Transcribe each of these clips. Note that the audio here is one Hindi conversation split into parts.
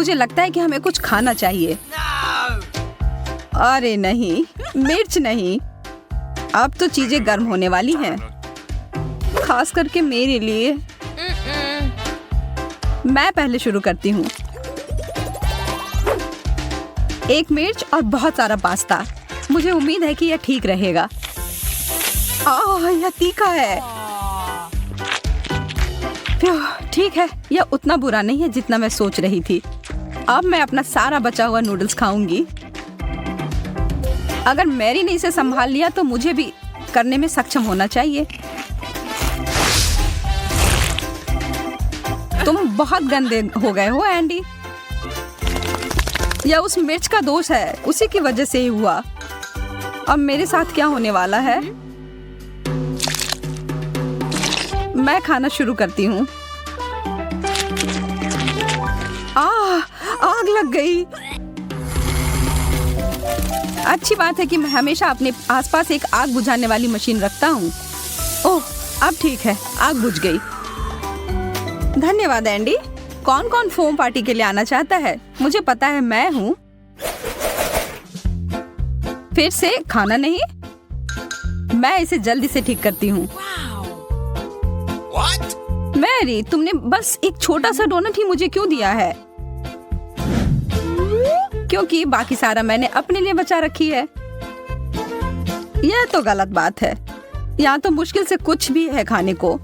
मुझे लगता है कि हमें कुछ खाना चाहिए। अरे नहीं, मिर्च नहीं। अब तो चीजें गर्म होने वाली हैं, खास करके मेरे लिए। मैं पहले शुरू करती हूँ। एक मिर्च और बहुत सारा पास्ता। मुझे उम्मीद है कि यह ठीक रहेगा। यह तीखा है। ठीक है, यह उतना बुरा नहीं है जितना मैं सोच रही थी। अब मैं अपना सारा बचा हुआ नूडल्स खाऊंगी। अगर मैरी ने इसे संभाल लिया तो मुझे भी करने में सक्षम होना चाहिए। तुम बहुत गंदे हो गए हो एंडी। यह उस मिर्च का दोष है, उसी की वजह से ही हुआ। अब मेरे साथ क्या होने वाला है? मैं खाना शुरू करती हूँ। आग लग गई। अच्छी बात है कि मैं हमेशा अपने आसपास एक आग बुझाने वाली मशीन रखता हूँ। ओह, अब ठीक है, आग बुझ गई। धन्यवाद एंडी। कौन कौन फोम पार्टी के लिए आना चाहता है? मुझे पता है, मैं हूँ। फिर से खाना नहीं? मैं इसे जल्दी से ठीक करती हूँ। मैरी, तुमने बस एक छोटा सा डोनट ही मुझे क्यों दिया है? क्योंकि बाकी सारा मैंने अपने लिए बचा रखी है। यह तो गलत बात है। यहाँ तो मुश्किल से कुछ भी है खाने को।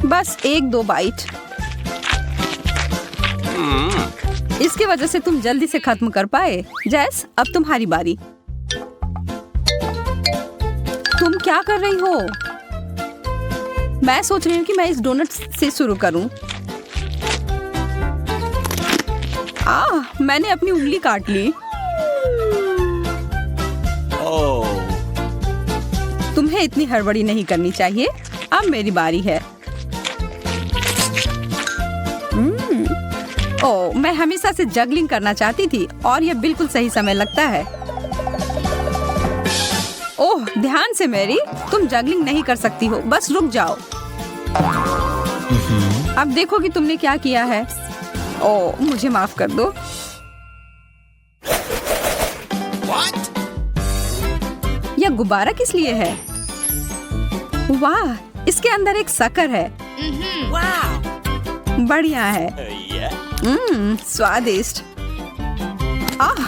बस 1-2 बाइट। इसकी वजह से तुम जल्दी से खत्म कर पाए। जैस, अब तुम्हारी बारी। तुम क्या कर रही हो? मैं सोच रही हूँ कि मैं इस डोनट से शुरू करूँ। मैंने अपनी उंगली काट ली। तुम्हें इतनी हड़बड़ी नहीं करनी चाहिए। अब मेरी बारी है। मैं हमेशा से जगलिंग करना चाहती थी और यह बिल्कुल सही समय लगता है। ओह, ध्यान से मैरी, तुम जगलिंग नहीं कर सकती हो। बस रुक जाओ। अब देखो कि तुमने क्या किया है। ओह, मुझे माफ कर दो। यह गुब्बारा किस लिए है? वाह, इसके अंदर एक शक्कर है। बढ़िया है। स्वादिष्ट।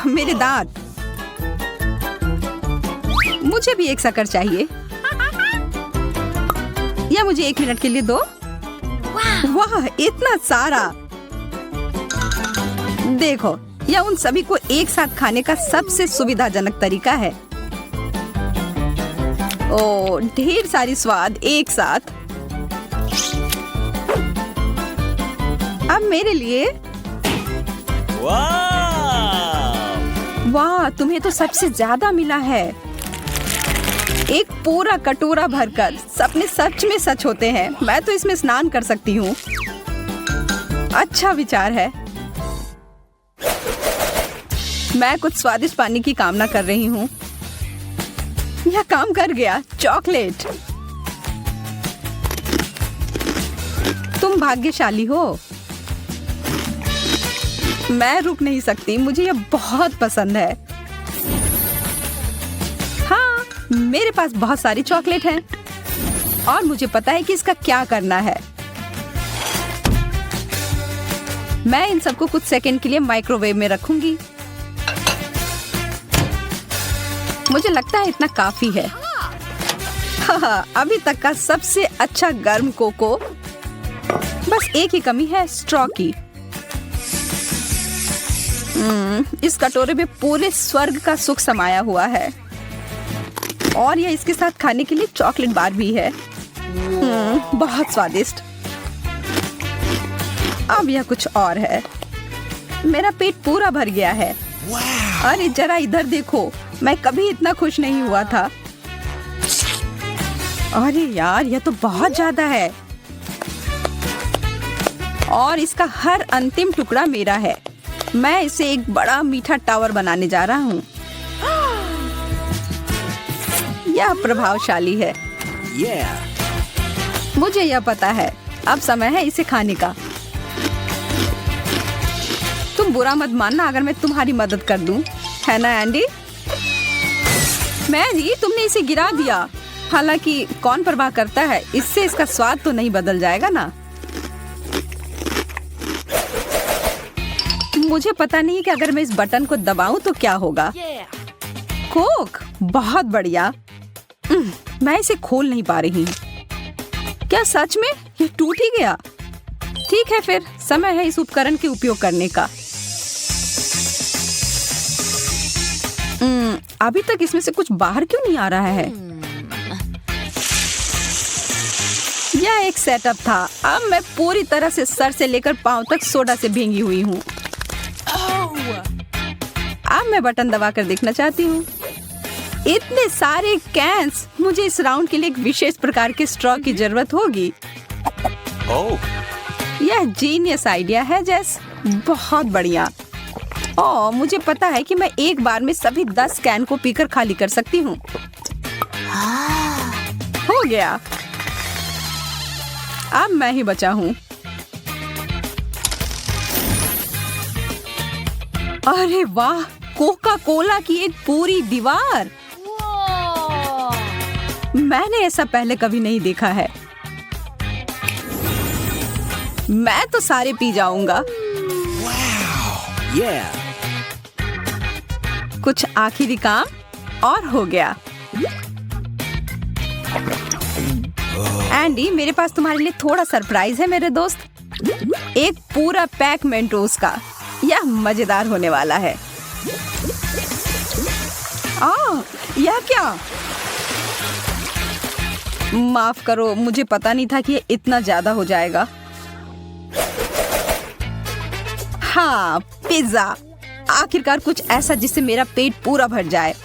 मेरे दांत। मुझे भी एक शक्कर चाहिए। या मुझे 1 मिनट के लिए दो। वाह, इतना सारा। देखो, यह उन सभी को एक साथ खाने का सबसे सुविधाजनक तरीका है। ओह, ढेर सारी स्वाद एक साथ। अब मेरे लिए। वाह, तुम्हें तो सबसे ज्यादा मिला है। एक पूरा कटोरा भरकर। सपने सच में सच होते हैं। मैं तो इसमें स्नान कर सकती हूँ। अच्छा विचार है। मैं कुछ स्वादिष्ट पानी की कामना कर रही हूँ। यह काम कर गया। चॉकलेट। तुम भाग्यशाली हो। मैं रुक नहीं सकती। मुझे यह बहुत पसंद है। हाँ, मेरे पास बहुत सारी चॉकलेट हैं और मुझे पता है कि इसका क्या करना है। मैं इन सबको कुछ सेकंड के लिए माइक्रोवेव में रखूंगी। मुझे लगता है इतना काफी है। अभी तक का सबसे अच्छा गर्म कोको। बस एक ही कमी है, स्ट्रॉ की। इस कटोरे में पूरे स्वर्ग का सुख समाया हुआ है और यह इसके साथ खाने के लिए चॉकलेट बार भी है। बहुत स्वादिष्ट। अब यह कुछ और है। मेरा पेट पूरा भर गया है। अरे जरा इधर देखो, मैं कभी इतना खुश नहीं हुआ था। अरे यार, यह तो बहुत ज्यादा है और इसका हर अंतिम टुकड़ा मेरा है। मैं इसे एक बड़ा मीठा टावर बनाने जा रहा हूँ। यह प्रभावशाली है। मुझे यह पता है। अब समय है इसे खाने का। तुम बुरा मत मानना अगर मैं तुम्हारी मदद कर दूं, है ना एंडी? मैरी, तुमने इसे गिरा दिया। हालांकि कौन परवाह करता है, इससे इसका स्वाद तो नहीं बदल जाएगा ना। मुझे पता नहीं कि अगर मैं इस बटन को दबाऊं तो क्या होगा। कोक, बहुत बढ़िया। मैं इसे खोल नहीं पा रही। क्या सच में ये टूट ही गया? ठीक है, फिर समय है इस उपकरण के उपयोग करने का। अभी तक इसमें से कुछ बाहर क्यों नहीं आ रहा है? यह एक सेटअप था। अब मैं पूरी तरह से सर से लेकर पांव तक सोडा से भींगी हुई हूँ। अब मैं बटन दबाकर देखना चाहती हूँ। इतने सारे कैंस, मुझे इस राउंड के लिए एक विशेष प्रकार के स्ट्रॉ की जरूरत होगी। यह जीनियस आइडिया है जेस, बहुत बढ़िया। ओह, मुझे पता है कि मैं एक बार में सभी 10 कैन को पीकर खाली कर सकती हूँ। हो गया। अब मैं ही बचा हूँ। अरे वाह, कोका कोला की एक पूरी दीवार। मैंने ऐसा पहले कभी नहीं देखा है। मैं तो सारे पी जाऊंगा। कुछ आखिरी काम और हो गया। एंडी, मेरे पास तुम्हारे लिए थोड़ा सरप्राइज है मेरे दोस्त। एक पूरा पैक मेंटोस का। यह मजेदार होने वाला है। यह क्या? माफ करो, मुझे पता नहीं था कि ये इतना ज्यादा हो जाएगा। हाँ, पिज्जा। आखिरकार कुछ ऐसा जिससे मेरा पेट पूरा भर जाए।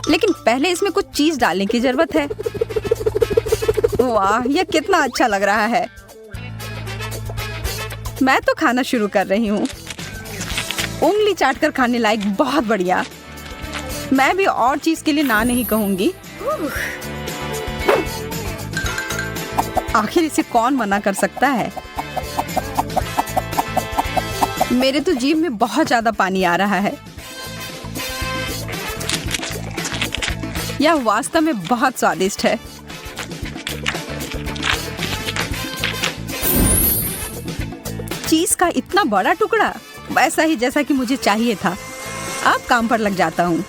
लेकिन पहले इसमें कुछ चीज डालने की जरूरत है। वाह, यह कितना अच्छा लग रहा है। मैं तो खाना शुरू कर रही हूँ। उंगली चाटकर खाने लायक, बहुत बढ़िया। मैं भी और चीज के लिए ना नहीं कहूंगी। आखिर इसे कौन मना कर सकता है? मेरे तो जीभ में बहुत ज्यादा पानी आ रहा है। यह वास्तव में बहुत स्वादिष्ट है। चीज का इतना बड़ा टुकड़ा, वैसा ही जैसा कि मुझे चाहिए था। अब काम पर लग जाता हूँ।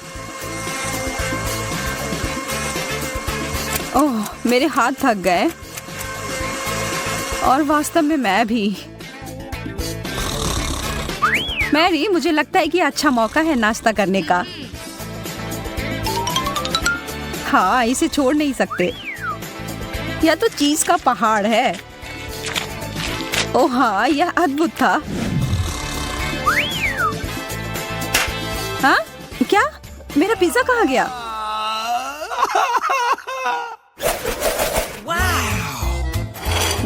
ओह, मेरे हाथ थक गए। और वास्तव में मैं भी। मैरी, मुझे लगता है कि अच्छा मौका है नाश्ता करने का। हाँ, इसे छोड़ नहीं सकते। यह तो चीज का पहाड़ है। ओह हाँ, यह अद्भुत था। हाँ? क्या? मेरा पिज्जा कहाँ गया?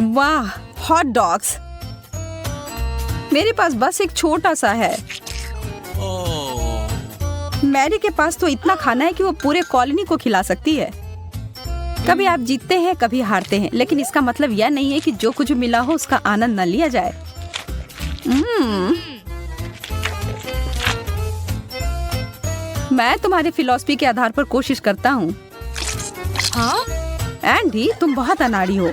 वाह, हॉट डॉग्स। मेरे पास बस एक छोटा सा है। मैरी के पास तो इतना खाना है कि वो पूरे कॉलोनी को खिला सकती है। कभी आप जीतते हैं, कभी हारते हैं, लेकिन इसका मतलब यह नहीं है कि जो कुछ मिला हो उसका आनंद न लिया जाए। मैं तुम्हारी फिलॉसफी के आधार पर कोशिश करता हूँ। हाँ? एंडी, तुम बहुत अनाड़ी हो।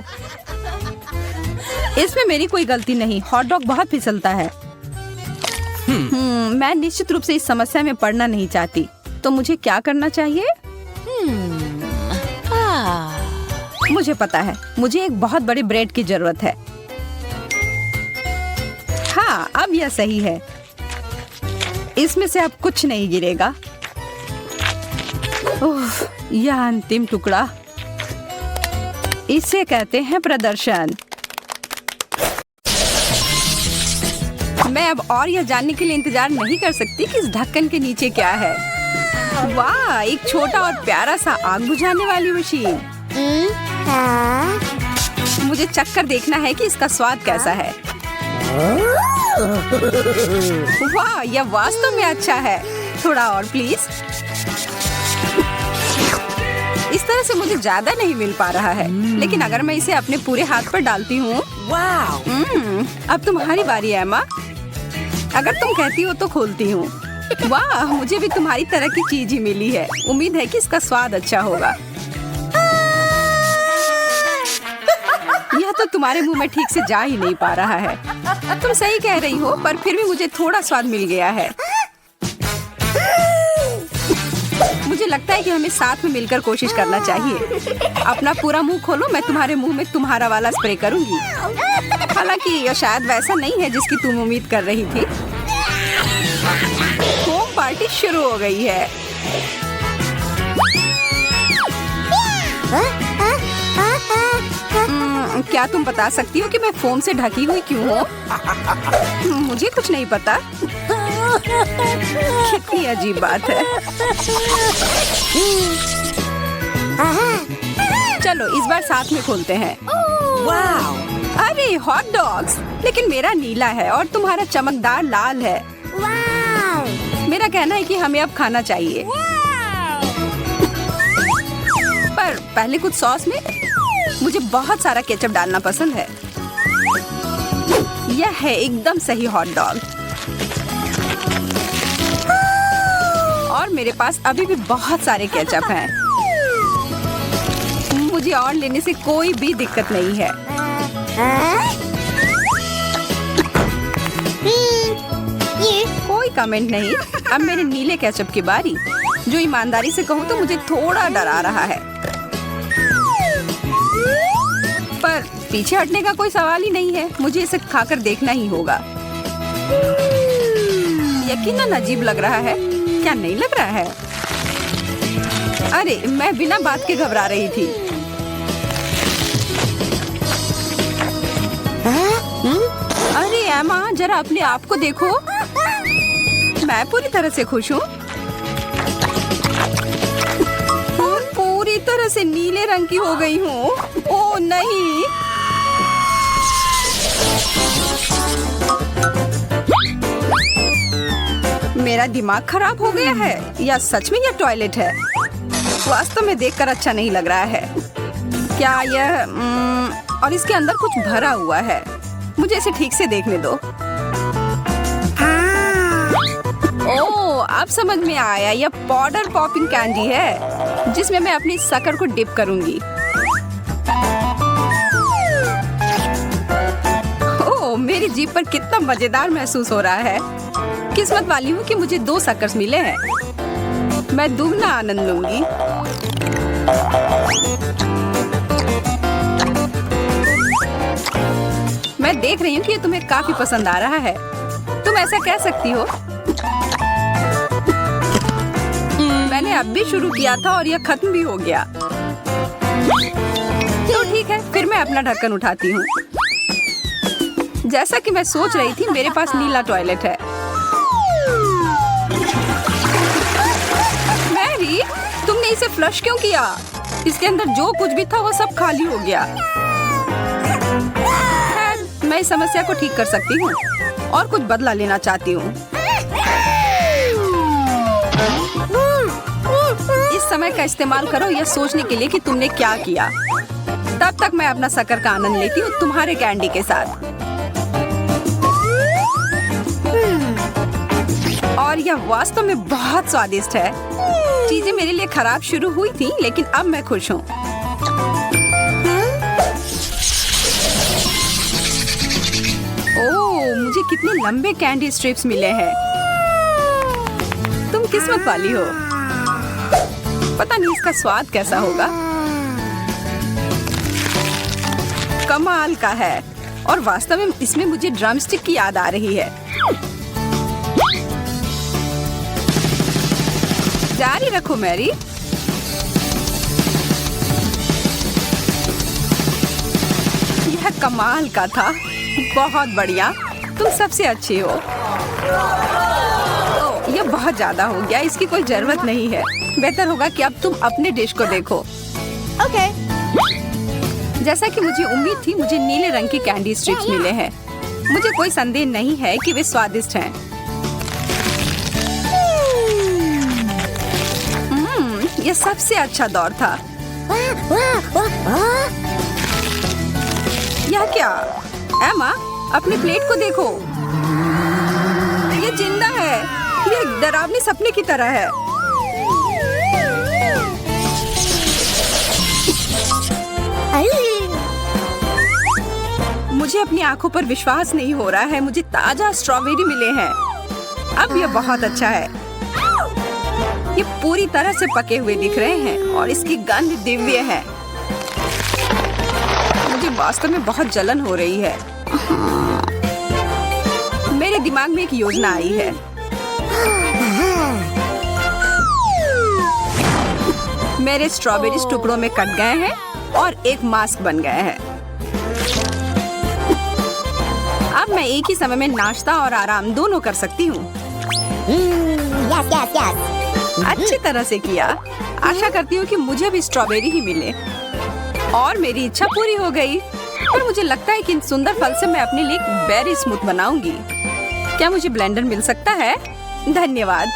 इसमें मेरी कोई गलती नहीं। हॉट डॉग बहुत फिसलता है। मैं निश्चित रूप से इस समस्या में पड़ना नहीं चाहती। तो मुझे क्या करना चाहिए? मुझे पता है, मुझे एक बहुत बड़े ब्रेड की जरूरत है। हाँ, अब यह सही है। इसमें से अब कुछ नहीं गिरेगा। ओह, यह अंतिम टुकड़ा। इसे कहते हैं प्रदर्शन। मैं अब और यह जानने के लिए इंतजार नहीं कर सकती कि इस ढक्कन के नीचे क्या है। वाह, एक छोटा और प्यारा सा आग बुझाने वाली मशीन। मुझे चक्कर देखना है कि इसका स्वाद कैसा है। वाह, यह वास्तव में अच्छा है। थोड़ा और प्लीज। इस तरह से मुझे ज्यादा नहीं मिल पा रहा है, लेकिन अगर मैं इसे अपने पूरे हाथ पर डालती हूँ। अब तुम्हारी बारी है, एम्मा। अगर तुम कहती हो तो खोलती हूँ। वाह, मुझे भी तुम्हारी तरह की चीज ही मिली है। उम्मीद है कि इसका स्वाद अच्छा होगा। यह तो तुम्हारे मुंह में ठीक से जा ही नहीं पा रहा है। तुम सही कह रही हो, पर फिर भी मुझे थोड़ा स्वाद मिल गया है। मुझे लगता है कि हमें साथ में मिलकर कोशिश करना चाहिए। अपना पूरा मुंह खोलो, मैं तुम्हारे मुंह में तुम्हारा वाला स्प्रे करूंगी। हालांकि यह शायद वैसा नहीं है जिसकी तुम उम्मीद कर रही थी। होम पार्टी शुरू हो गई है। क्या तुम बता सकती हो कि मैं फोम से ढकी हुई क्यों हूँ? मुझे कुछ नहीं पता। कितनी अजीब बात है। चलो इस बार साथ में खोलते हैं। वाह! अरे हॉट डॉग्स! लेकिन मेरा नीला है और तुम्हारा चमकदार लाल है। मेरा कहना है कि हमें अब खाना चाहिए। पर पहले कुछ सॉस में मुझे बहुत सारा केचप डालना पसंद है। यह है एकदम सही हॉट डॉग। और मेरे पास अभी भी बहुत सारे केचप हैं। मुझे और लेने से कोई भी दिक्कत नहीं है। कोई कमेंट नहीं। अब मेरे नीले केचप की बारी। जो ईमानदारी से कहूँ तो मुझे थोड़ा डरा रहा है, पर पीछे हटने का कोई सवाल ही नहीं है। मुझे इसे खाकर देखना ही होगा। यकीनन अजीब लग रहा है, क्या नहीं लग रहा है? अरे मैं बिना बात के घबरा रही थी। अरे एमा, जरा अपने आप को देखो। मैं पूरी तरह से खुश हूँ। पूरी तरह से नीले रंग की हो गई हूँ। ओह नहीं! मेरा दिमाग खराब हो गया है या सच में यह टॉयलेट है? वास्तव में देखकर अच्छा नहीं लग रहा है। क्या यह और इसके अंदर कुछ भरा हुआ है। मुझे इसे ठीक से देखने दो। ओह, अब समझ में आया। यह पाउडर पॉपिंग कैंडी है जिसमें मैं अपनी शक्कर को डिप करूंगी। ओह, मेरी जीभ पर कितना मजेदार महसूस हो रहा है। किस्मत वाली हूँ कि मुझे 2 शक्कर्स मिले हैं। मैं दुगना आनंद लूंगी। मैं देख रही हूँ कि ये तुम्हें काफी पसंद आ रहा है। तुम ऐसा कह सकती हो। मैंने अब भी शुरू किया था और यह खत्म भी हो गया। तो ठीक है, फिर मैं अपना ढक्कन उठाती हूँ। जैसा कि मैं सोच रही थी, मेरे पास नीला टॉयलेट है। मैरी, तुमने इसे फ्लश क्यों किया? इसके अंदर जो कुछ भी था वो सब खाली हो गया। मैं इस समस्या को ठीक कर सकती हूँ और कुछ बदला लेना चाहती हूँ। इस समय का इस्तेमाल करो यह सोचने के लिए कि तुमने क्या किया। तब तक मैं अपना शक्कर का आनंद लेती हूँ तुम्हारे कैंडी के साथ। और यह वास्तव में बहुत स्वादिष्ट है। चीजें मेरे लिए खराब शुरू हुई थी, लेकिन अब मैं खुश हूँ। ओह, मुझे कितने लंबे कैंडी स्ट्रिप्स मिले हैं। तुम किस्मत वाली हो। पता नहीं इसका स्वाद कैसा होगा। कमाल का है। और वास्तव में इसमें मुझे ड्रमस्टिक की याद आ रही है। जारी रखो मैरी। यह कमाल का था। बहुत बढ़िया, तुम सबसे अच्छी हो। ओह, यह बहुत ज्यादा हो गया। इसकी कोई जरूरत नहीं है। बेहतर होगा कि अब तुम अपने डिश को देखो। ओके। जैसा कि मुझे उम्मीद थी, मुझे नीले रंग की कैंडी स्ट्रिप्स मिले हैं। मुझे कोई संदेह नहीं है कि वे स्वादिष्ट हैं। यह सबसे अच्छा दौर था। यह क्या? एमा, अपनी प्लेट को देखो। ये जिंदा है। ये एक डरावनी सपने की तरह है। मुझे अपनी आंखों पर विश्वास नहीं हो रहा है। मुझे ताजा स्ट्रॉबेरी मिले हैं। अब ये बहुत अच्छा है। ये पूरी तरह से पके हुए दिख रहे हैं और इसकी गंध दिव्य है। मुझे वास्तव में बहुत जलन हो रही है। मेरे दिमाग में एक योजना आई है। मेरे स्ट्रॉबेरी टुकड़ों में कट गए हैं और एक मास्क बन गए हैं। अब मैं एक ही समय में नाश्ता और आराम दोनों कर सकती हूँ। अच्छी तरह से किया। आशा करती हूँ कि मुझे भी स्ट्रॉबेरी ही मिले। और मेरी इच्छा पूरी हो गई। पर मुझे लगता है कि इन सुंदर फल से मैं अपने लिए एक बेरी स्मूथ बनाऊंगी। क्या मुझे ब्लेंडर मिल सकता है? धन्यवाद।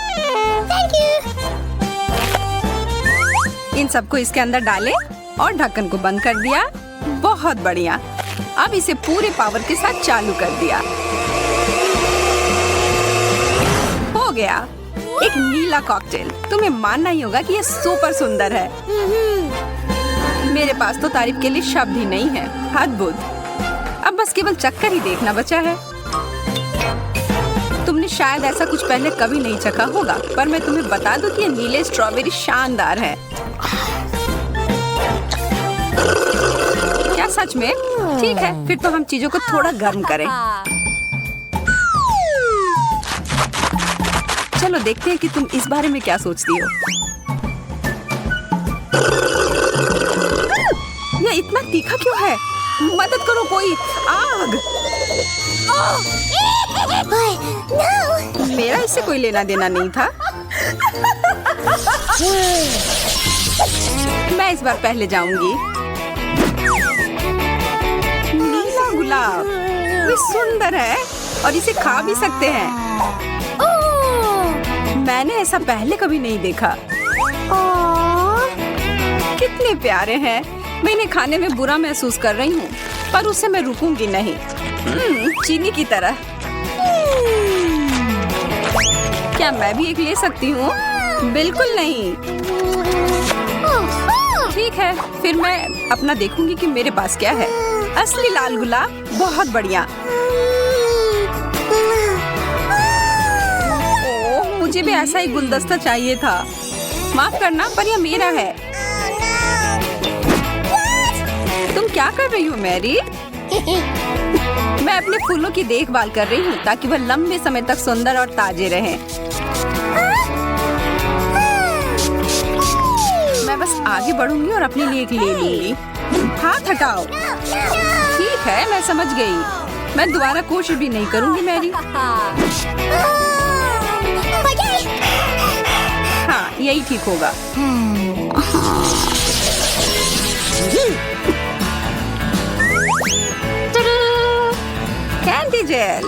इन सबको इसके अंदर डालें और ढक्कन को बंद कर दिया। बहुत बढ़िया। अब इसे पूरे पावर के साथ चालू कर दिया। हो गया, एक नीला कॉकटेल। तुम्हें मानना ही होगा कि यह सुपर सुंदर है। मेरे पास तो तारीफ के लिए शब्द ही नहीं है। अद्भुत। अब बस केवल चक्कर ही देखना बचा है। तुमने शायद ऐसा कुछ पहले कभी नहीं चखा होगा, पर मैं तुम्हें बता दूं कि ये नीले स्ट्रॉबेरी शानदार है। क्या सच में? ठीक है, फिर तो हम चीजों को थोड़ा गर्म करें। चलो देखते हैं कि तुम इस बारे में क्या सोचती हो। यह इतना तीखा क्यों है? मदद करो कोई। आग! मेरा इससे कोई लेना देना नहीं था। मैं इस बार पहले जाऊंगी। नीला गुलाब, ये सुंदर है और इसे खा भी सकते हैं। मैंने ऐसा पहले कभी नहीं देखा। कितने प्यारे हैं। मैं इन्हें खाने में बुरा महसूस कर रही हूँ, पर उससे मैं रुकूंगी नहीं। चीनी की तरह। क्या मैं भी एक ले सकती हूँ? बिल्कुल नहीं। ठीक है, फिर मैं अपना देखूंगी कि मेरे पास क्या है। असली लाल गुलाब, बहुत बढ़िया। ओह, मुझे भी ऐसा ही गुलदस्ता चाहिए था। माफ करना, पर यह मेरा है। तुम क्या कर रही हो मैरी? मैं अपने फूलों की देखभाल कर रही हूँ ताकि वह लंबे समय तक सुंदर और ताजे रहें। मैं बस आगे बढ़ूंगी और अपने लिए एक ले लूंगी। हाथ हटाओ। ठीक है, मैं समझ गई। मैं दोबारा कोशिश भी नहीं करूंगी मैरी। हाँ, यही ठीक होगा। Candy gel.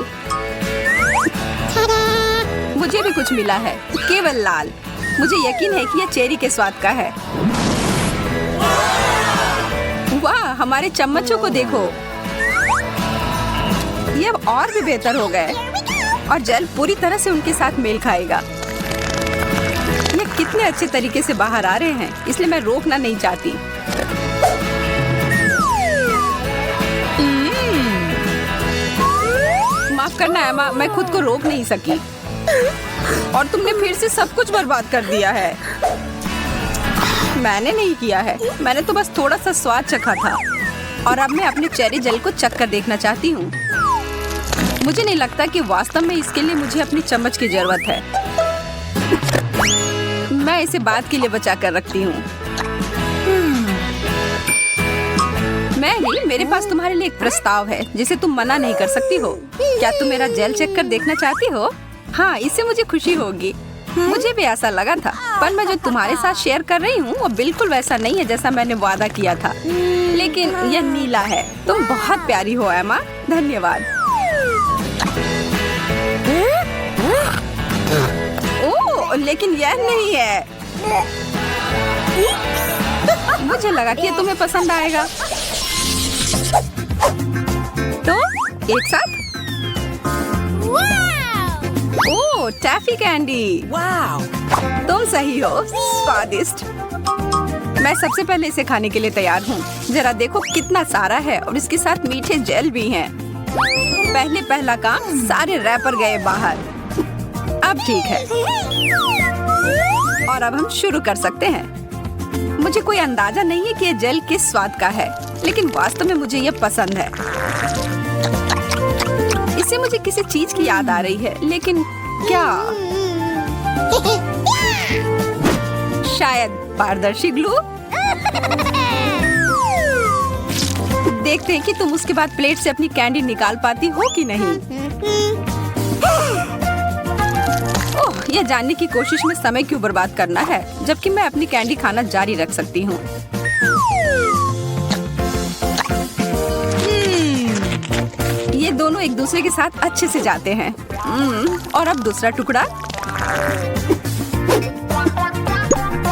मुझे भी कुछ मिला है, केवल लाल। मुझे यकीन है कि यह चेरी के स्वाद का है। वाह, हमारे चम्मचों को देखो। ये अब और भी बेहतर हो गए और जेल पूरी तरह से उनके साथ मेल खाएगा। ये कितने अच्छे तरीके से बाहर आ रहे हैं, इसलिए मैं रोकना नहीं चाहती। माफ करना एमा, मैं खुद को रोक नहीं सकी और तुमने फिर से सब कुछ बर्बाद कर दिया है। मैंने नहीं किया है, मैंने तो बस थोड़ा सा स्वाद चखा था और अब मैं अपने चेरी जेल को चख कर देखना चाहती हूँ। मुझे नहीं लगता कि वास्तव में इसके लिए मुझे अपनी चम्मच की जरूरत है। मैं इसे बाद के लिए बचा कर रखती हूँ। मैरी, मेरे पास तुम्हारे लिए एक प्रस्ताव है जिसे तुम मना नहीं कर सकती हो। क्या तुम मेरा जेल चेक कर देखना चाहती हो? हाँ, इससे मुझे खुशी होगी। मुझे भी ऐसा लगा था, पर मैं जो तुम्हारे साथ शेयर कर रही हूँ वो बिल्कुल वैसा नहीं है जैसा मैंने वादा किया था। लेकिन यह नीला है। तुम बहुत प्यारी हो एमा। धन्यवाद। ओह, लेकिन यह नहीं है। मुझे लगा कि तुम्हें पसंद आएगा। तो एक साथ। ओह, ओह, टैफी कैंडी। वाव! तुम सही हो, स्वादिष्ट। मैं सबसे पहले इसे खाने के लिए तैयार हूँ। जरा देखो कितना सारा है और इसके साथ मीठे जेल भी हैं। पहला काम, सारे रैपर गए बाहर। अब ठीक है और अब हम शुरू कर सकते हैं। मुझे कोई अंदाजा नहीं है कि ये जेल किस स्वाद का है, लेकिन वास्तव में मुझे ये पसंद है। इससे मुझे किसी चीज की याद आ रही है, लेकिन क्या? शायद पारदर्शी ग्लू। देखते हैं कि तुम उसके बाद प्लेट से अपनी कैंडी निकाल पाती हो कि नहीं। ओह, यह जानने की कोशिश में समय क्यों बर्बाद करना है, जबकि मैं अपनी कैंडी खाना जारी रख सकती हूँ। ये दोनों एक दूसरे के साथ अच्छे से जाते हैं। और अब दूसरा टुकड़ा।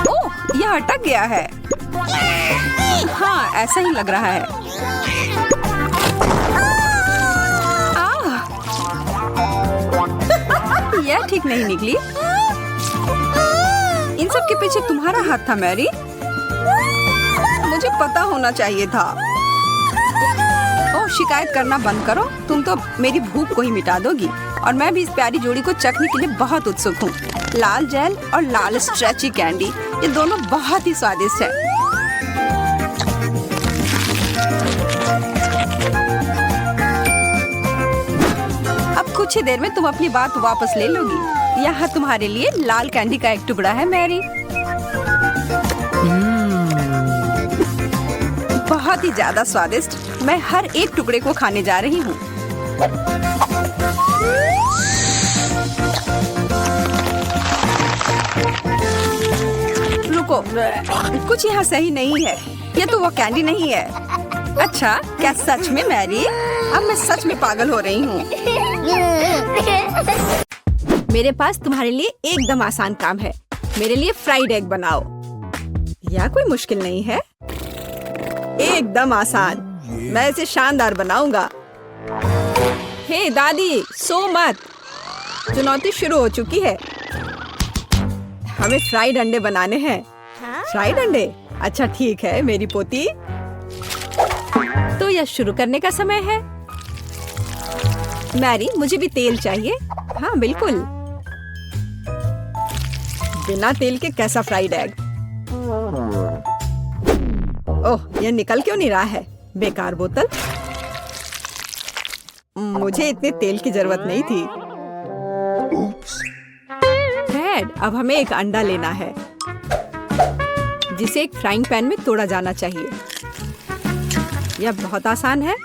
ओह, यह अटक गया है। हाँ, ऐसा ही लग रहा है। यह ठीक नहीं निकली। इन सब के पीछे तुम्हारा हाथ था मैरी। मुझे पता होना चाहिए था। ओह, शिकायत करना बंद करो। तुम तो मेरी भूख को ही मिटा दोगी। और मैं भी इस प्यारी जोड़ी को चखने के लिए बहुत उत्सुक हूँ। लाल जेल और लाल स्ट्रेची कैंडी, ये दोनों बहुत ही स्वादिष्ट है। अब कुछ ही देर में तुम अपनी बात वापस ले लोगी। यहाँ तुम्हारे लिए लाल कैंडी का एक टुकड़ा है मैरी। बहुत ही ज्यादा स्वादिष्ट। मैं हर एक टुकड़े को खाने जा रही हूँ। रुको, कुछ यहाँ सही नहीं है। ये तो वो कैंडी नहीं है। अच्छा, क्या सच में मैरी? अब मैं सच में पागल हो रही हूँ। मेरे पास तुम्हारे लिए एकदम आसान काम है। मेरे लिए फ्राइड एग बनाओ। यह कोई मुश्किल नहीं है, एकदम आसान। मैं इसे शानदार बनाऊंगा। हे दादी, सो मत। चुनौती शुरू हो चुकी है। हमें फ्राइड अंडे बनाने हैं। फ्राइड अंडे? अच्छा ठीक है मेरी पोती। तो यह शुरू करने का समय है। मैरी, मुझे भी तेल चाहिए। हाँ बिल्कुल। बिना तेल के कैसा फ्राइड एग? ओह, यह निकल क्यों नहीं रहा है? बेकार बोतल। मुझे इतने तेल की जरूरत नहीं थी। हेड, अब हमें एक अंडा लेना है, जिसे एक फ्राइंग पैन में तोड़ा जाना चाहिए। यह बहुत आसान है।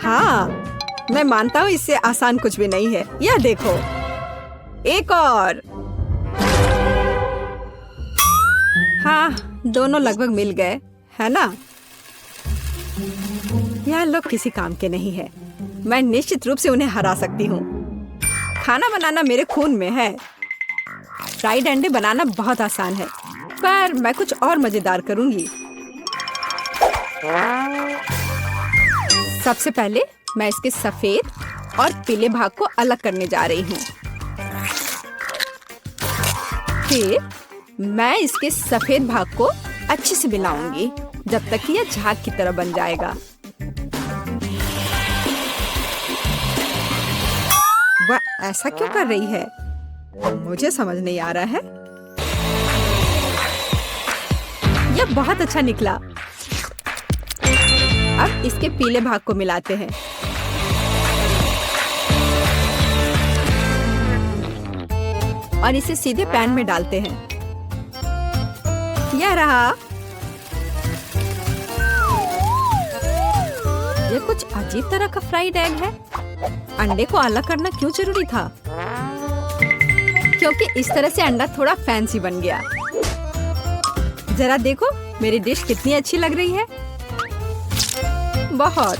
हाँ, मैं मानता हूँ इससे आसान कुछ भी नहीं है। यह देखो, एक और। हाँ, दोनों लगभग मिल गए, है ना? यह लोग किसी काम के नहीं है। मैं निश्चित रूप से उन्हें हरा सकती हूँ। खाना बनाना मेरे खून में है। फ्राइड अंडे बनाना बहुत आसान है, पर मैं कुछ और मजेदार करूंगी। सबसे पहले मैं इसके सफेद और पीले भाग को अलग करने जा रही हूँ। फिर मैं इसके सफेद भाग को अच्छे से मिलाऊंगी जब तक कि यह झाग की तरह बन जाएगा। वह ऐसा क्यों कर रही है? मुझे समझ नहीं आ रहा है। यह बहुत अच्छा निकला। अब इसके पीले भाग को मिलाते हैं। और इसे सीधे पैन में डालते हैं। यह रहा। यह कुछ अजीब तरह का फ्राइड एग है। अंडे को अलग करना क्यों जरूरी था? क्योंकि इस तरह से अंडा थोड़ा फैंसी बन गया। जरा देखो मेरी डिश कितनी अच्छी लग रही है। बहुत।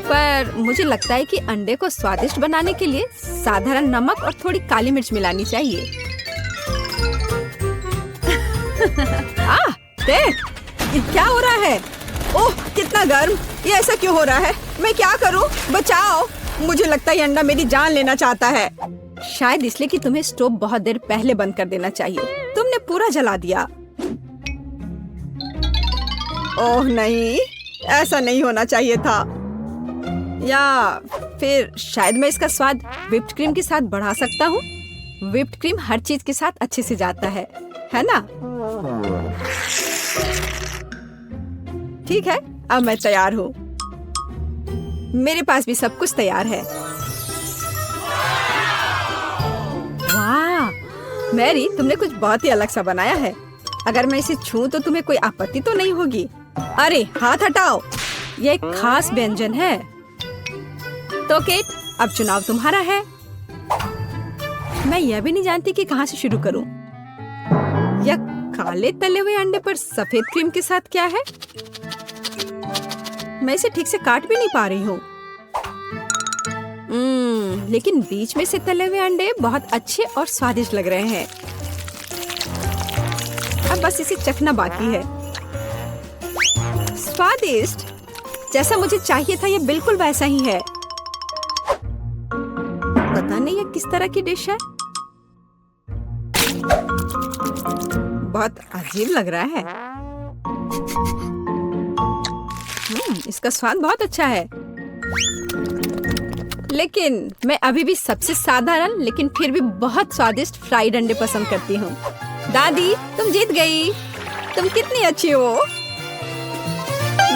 पर मुझे लगता है कि अंडे को स्वादिष्ट बनाने के लिए साधारण नमक और थोड़ी काली मिर्च मिलानी चाहिए। देख, ये क्या हो रहा है? ओह, कितना गर्म! ये ऐसा क्यों हो रहा है? मैं क्या करूं? बचाओ, मुझे लगता है ये अंडा मेरी जान लेना चाहता है। शायद इसलिए कि तुम्हें स्टोव बहुत देर पहले बंद कर देना चाहिए। तुमने पूरा जला दिया। ओह नहीं, ऐसा नहीं होना चाहिए था। या फिर शायद मैं इसका स्वाद व्हिप्ड क्रीम के साथ बढ़ा सकता हूँ। व्हिप्ड क्रीम हर चीज के साथ अच्छे से जाता है ना? ठीक है, अब मैं तैयार हूँ। मेरे पास भी सब कुछ तैयार है। वाह मैरी, तुमने कुछ बहुत ही अलग सा बनाया है। अगर मैं इसे छूं तो तुम्हें कोई आपत्ति तो नहीं होगी? अरे हाथ हटाओ, यह एक खास व्यंजन है। तो केट, अब चुनाव तुम्हारा है। मैं यह भी नहीं जानती कि कहाँ से शुरू करूं। यह काले तले हुए अंडे पर सफेद क्रीम के साथ क्या है? मैं इसे ठीक से काट भी नहीं पा रही हूँ। लेकिन बीच में से तले हुए अंडे बहुत अच्छे और स्वादिष्ट लग रहे हैं। अब बस इसे चखना बाकी है। स्वादिष्ट, जैसा मुझे चाहिए था, यह बिल्कुल वैसा ही है। पता नहीं यह किस तरह की डिश है। बहुत अजीब लग रहा है। इसका स्वाद बहुत अच्छा है। लेकिन मैं अभी भी सबसे साधारण लेकिन फिर भी बहुत स्वादिष्ट फ्राइड अंडे पसंद करती हूँ। दादी, तुम जीत गई। तुम कितनी अच्छी हो।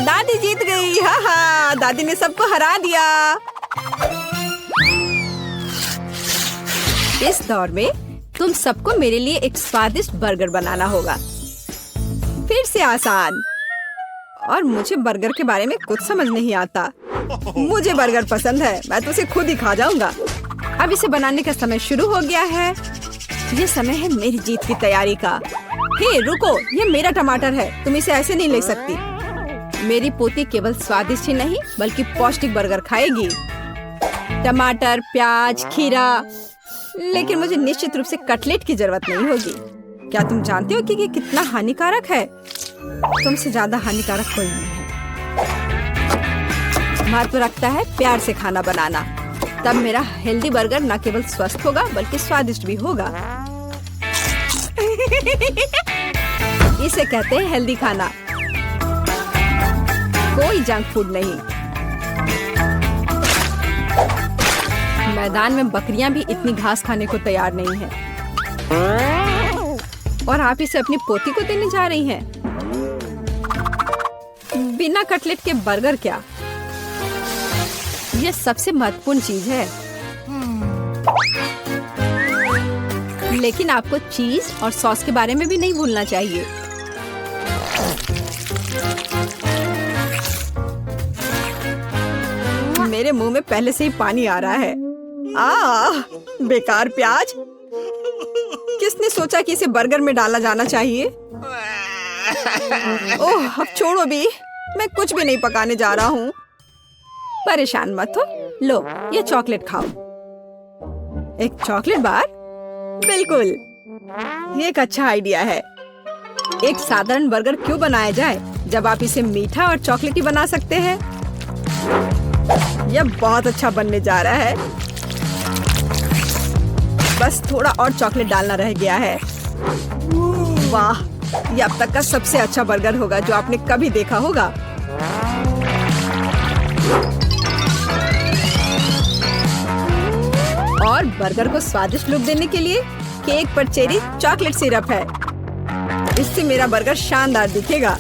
दादी जीत गई। हाँ हाँ, दादी ने सबको हरा दिया। इस दौर में तुम सबको मेरे लिए एक स्वादिष्ट बर्गर बनाना होगा। फिर से आसान। और मुझे बर्गर के बारे में कुछ समझ नहीं आता। मुझे बर्गर पसंद है, मैं तो उसे खुद ही खा जाऊंगा। अब इसे बनाने का समय शुरू हो गया है। ये समय है मेरी जीत की तैयारी का। हे रुको, ये मेरा टमाटर है, तुम इसे ऐसे नहीं ले सकती। मेरी पोती केवल स्वादिष्ट ही नहीं बल्कि पौष्टिक बर्गर खाएगी। टमाटर, प्याज, खीरा। लेकिन मुझे निश्चित रूप से कटलेट की जरूरत नहीं होगी। क्या तुम जानते हो कि ये कितना हानिकारक है? तुमसे ज्यादा हानिकारक कोई नहीं है। महत्व रखता है प्यार से खाना बनाना। तब मेरा हेल्दी बर्गर न केवल स्वस्थ होगा बल्कि स्वादिष्ट भी होगा। इसे कहते हैं हेल्दी खाना, कोई जंक फूड नहीं। मैदान में बकरियां भी इतनी घास खाने को तैयार नहीं हैं। और आप इसे अपनी पोती को देने जा रही हैं। बिना कटलेट के बर्गर क्या? यह सबसे महत्वपूर्ण चीज है। लेकिन आपको चीज और सॉस के बारे में भी नहीं भूलना चाहिए। मेरे मुंह में पहले से ही पानी आ रहा है। बेकार प्याज। किसने सोचा कि इसे बर्गर में डाला जाना चाहिए? ओह, अब छोड़ो भी, मैं कुछ भी नहीं पकाने जा रहा हूँ। परेशान मत हो। लो, ये चॉकलेट खाओ। एक चॉकलेट बार? बिल्कुल, ये एक अच्छा आइडिया है। एक साधारण बर्गर क्यों बनाया जाए जब आप इसे मीठा और चॉकलेटी बना सकते हैं? यह बहुत अच्छा बनने जा रहा है। बस थोड़ा और चॉकलेट डालना रह गया है। वाह, ये अब तक का सबसे अच्छा बर्गर होगा जो आपने कभी देखा होगा। और बर्गर को स्वादिष्ट लुक देने के लिए केक पर चेरी चॉकलेट सिरप है। इससे मेरा बर्गर शानदार दिखेगा।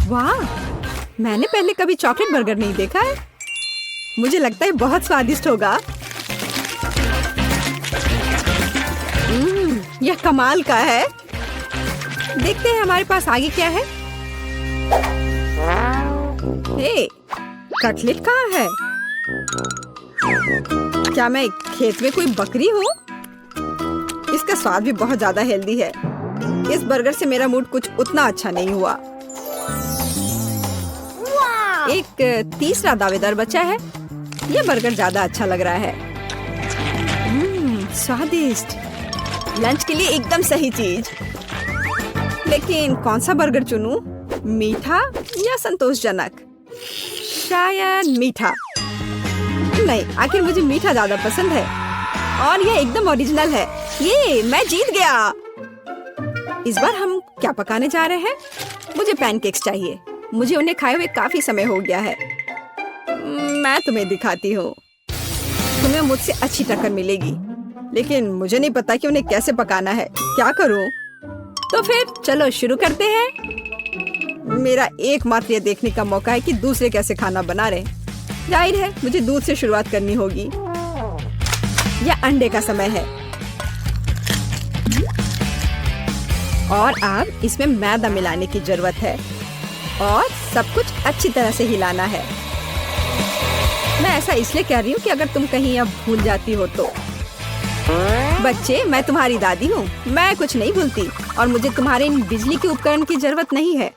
वाह, मैंने पहले कभी चॉकलेट बर्गर नहीं देखा है। मुझे लगता है बहुत स्वादिष्ट होगा। यह कमाल का है। देखते हैं हमारे पास आगे क्या है। हे, कटलेट कहाँ है? क्या मैं खेत में कोई बकरी हूँ? इसका स्वाद भी बहुत ज्यादा हेल्दी है। इस बर्गर से मेरा मूड कुछ उतना अच्छा नहीं हुआ। एक तीसरा दावेदार बचा है। यह बर्गर ज्यादा अच्छा लग रहा है। स्वादिष्ट। लंच के लिए एकदम सही चीज। लेकिन कौन सा बर्गर चुनूं? मीठा या संतोषजनक? शायद मीठा। नहीं, आखिर मुझे मीठा ज्यादा पसंद है और ये एकदम ओरिजिनल है। ये मैं जीत गया। इस बार हम क्या पकाने जा रहे हैं? मुझे पैनकेक्स चाहिए। मुझे उन्हें खाए हुए काफी समय हो गया है। मैं तुम्हें दिखाती हूँ। तुम्हें मुझसे अच्छी टक्कर मिलेगी, लेकिन मुझे नहीं पता कि उन्हें कैसे पकाना है। क्या करूँ? तो फिर चलो शुरू करते हैं। मेरा एकमात्र ये देखने का मौका है कि दूसरे कैसे खाना बना रहे। जाहिर है मुझे दूध से शुरुआत करनी होगी। यह अंडे का समय है और अब इसमें मैदा मिलाने की जरूरत है और सब कुछ अच्छी तरह से हिलाना है। मैं ऐसा इसलिए कह रही हूँ कि अगर तुम कहीं अब भूल जाती हो तो। बच्चे, मैं तुम्हारी दादी हूँ। मैं कुछ नहीं भूलती और मुझे तुम्हारे इन बिजली के उपकरण की जरूरत नहीं है।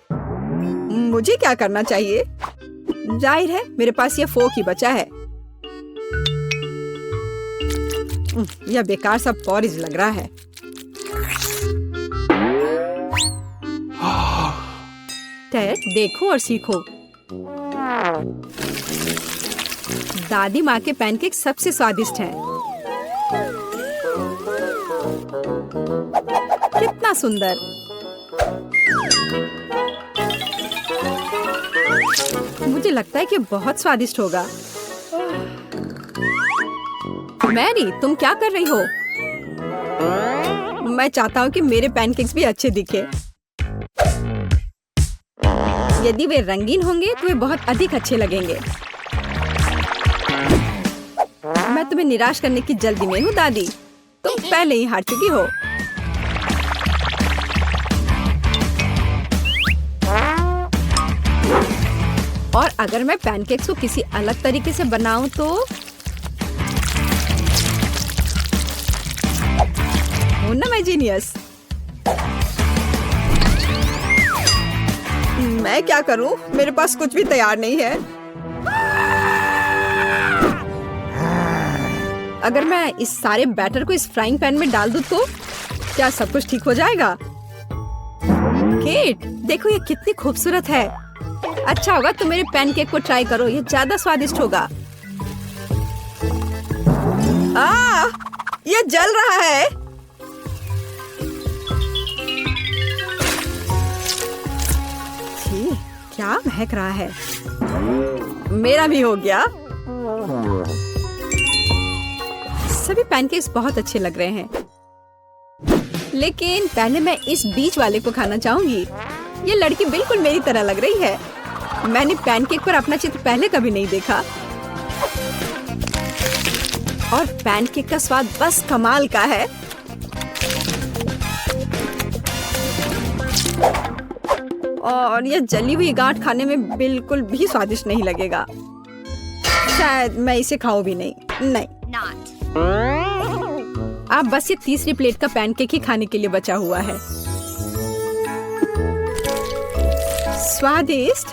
मुझे क्या करना चाहिए? जाहिर है मेरे पास ये फोक ही बचा है। यह बेकार सा पॉरिज लग रहा है। टेड, देखो और सीखो। दादी माँ के पैनकेक सबसे स्वादिष्ट हैं। कितना सुंदर। मुझे लगता है कि बहुत स्वादिष्ट होगा। मैरी, तुम क्या कर रही हो? मैं चाहता हूँ कि मेरे पैनकेक्स भी अच्छे दिखे। यदि वे रंगीन होंगे तो वे बहुत अधिक अच्छे लगेंगे। मैं तुम्हें निराश करने की जल्दी में हूँ दादी। तुम पहले ही हार चुकी हो। और अगर मैं पैनकेक्स को किसी अलग तरीके से बनाऊं तो हूं ना मैं जीनियस। मैं क्या करूं? मेरे पास कुछ भी तैयार नहीं है। अगर मैं इस सारे बैटर को इस फ्राइंग पैन में डाल दूं तो क्या सब कुछ ठीक हो जाएगा? केट, देखो ये कितनी खूबसूरत है। अच्छा होगा तुम मेरे पैनकेक को ट्राई करो, ये ज्यादा स्वादिष्ट होगा। ये जल रहा है। क्या महक रहा है। मेरा भी हो गया। सभी पैनकेक्स बहुत अच्छे लग रहे हैं, लेकिन पहले मैं इस बीच वाले को खाना चाहूंगी। ये लड़की बिल्कुल मेरी तरह लग रही है। मैंने पैनकेक पर अपना चित्र पहले कभी नहीं देखा और पैनकेक का स्वाद बस कमाल का है। और यह जली हुई गांठ खाने में बिल्कुल भी स्वादिष्ट नहीं लगेगा। शायद मैं इसे खाऊं भी नहीं। अब बस ये तीसरी प्लेट का पैनकेक ही खाने के लिए बचा हुआ है। स्वादिष्ट।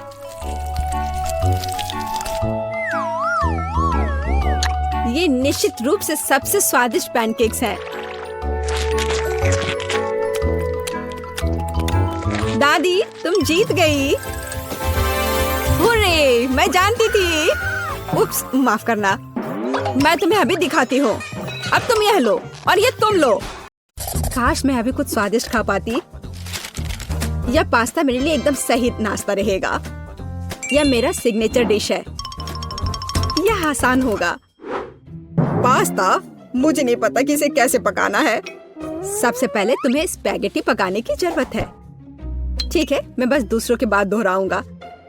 ये निश्चित रूप से सबसे स्वादिष्ट पैनकेक्स हैं। दादी, तुम जीत गई। हुर्रे, मैं जानती थी। उप्स, माफ करना। मैं तुम्हें अभी दिखाती हूँ। अब तुम यह लो और ये तुम लो। काश मैं अभी कुछ स्वादिष्ट खा पाती। यह पास्ता मेरे लिए एकदम सही नाश्ता रहेगा। यह मेरा सिग्नेचर डिश है। यह आसान होगा। पास्ता? मुझे नहीं पता कि इसे कैसे पकाना है। सबसे पहले तुम्हें स्पैगेटी पकाने की जरूरत है। ठीक है, मैं बस दूसरों के बाद दोहराऊंगा।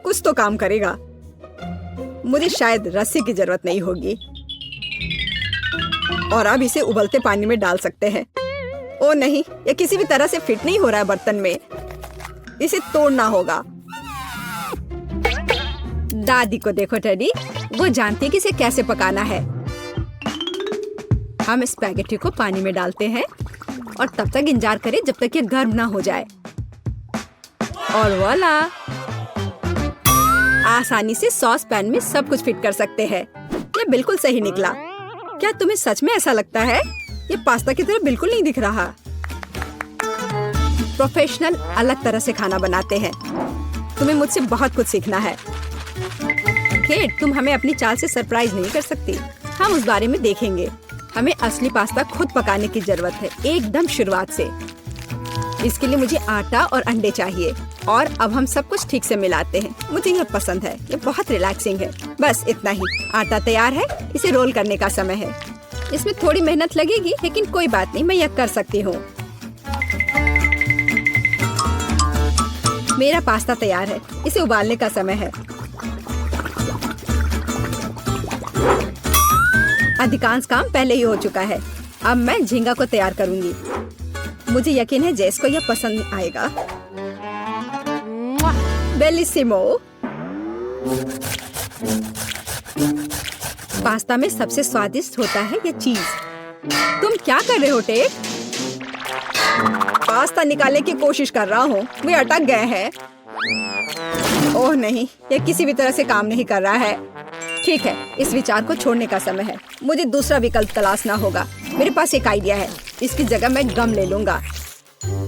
कुछ तो काम करेगा। मुझे शायद रस्सी की जरूरत नहीं होगी। और अब इसे उबलते पानी में डाल सकते हैं। ओ नहीं, ये किसी भी तरह से फिट नहीं हो रहा है बर्तन में। इसे तोड़ना होगा। दादी को देखो टेडी, वो जानती है कि इसे कैसे पकाना है। हम स्पैगेटी को पानी में डालते हैं और तब तक इंतजार करें जब तक ये गर्म ना हो जाए। और वाला, आसानी से सॉस पैन में सब कुछ फिट कर सकते हैं। ये बिल्कुल सही निकला। क्या तुम्हें सच में ऐसा लगता है? ये पास्ता की तरह बिल्कुल नहीं दिख रहा। प्रोफेशनल अलग तरह से खाना बनाते हैं। तुम्हें मुझसे बहुत कुछ सीखना है। केट, तुम हमें अपनी चाल से सरप्राइज नहीं कर सकती। हम उस बारे में देखेंगे। हमें असली पास्ता खुद पकाने की जरूरत है, एकदम शुरुआत से। इसके लिए मुझे आटा और अंडे चाहिए और अब हम सब कुछ ठीक से मिलाते हैं। मुझे यह पसंद है, ये बहुत रिलैक्सिंग है। बस इतना ही। आटा तैयार है, इसे रोल करने का समय है। इसमें थोड़ी मेहनत लगेगी, लेकिन कोई बात नहीं, मैं यह कर सकती हूँ। मेरा पास्ता तैयार है, इसे उबालने का समय है। अधिकांश काम पहले ही हो चुका है। अब मैं झींगा को तैयार करूंगी। मुझे यकीन है जेस को यह पसंद आएगा। बेलिसिमो। पास्ता में सबसे स्वादिष्ट होता है यह चीज। तुम क्या कर रहे हो टेट? पास्ता निकालने की कोशिश कर रहा हूँ, वे अटक गए हैं। ओह नहीं, यह किसी भी तरह से काम नहीं कर रहा है। ठीक है, इस विचार को छोड़ने का समय है। मुझे दूसरा विकल्प तलाशना होगा। मेरे पास एक आइडिया है। इसकी जगह मैं गम ले लूंगा।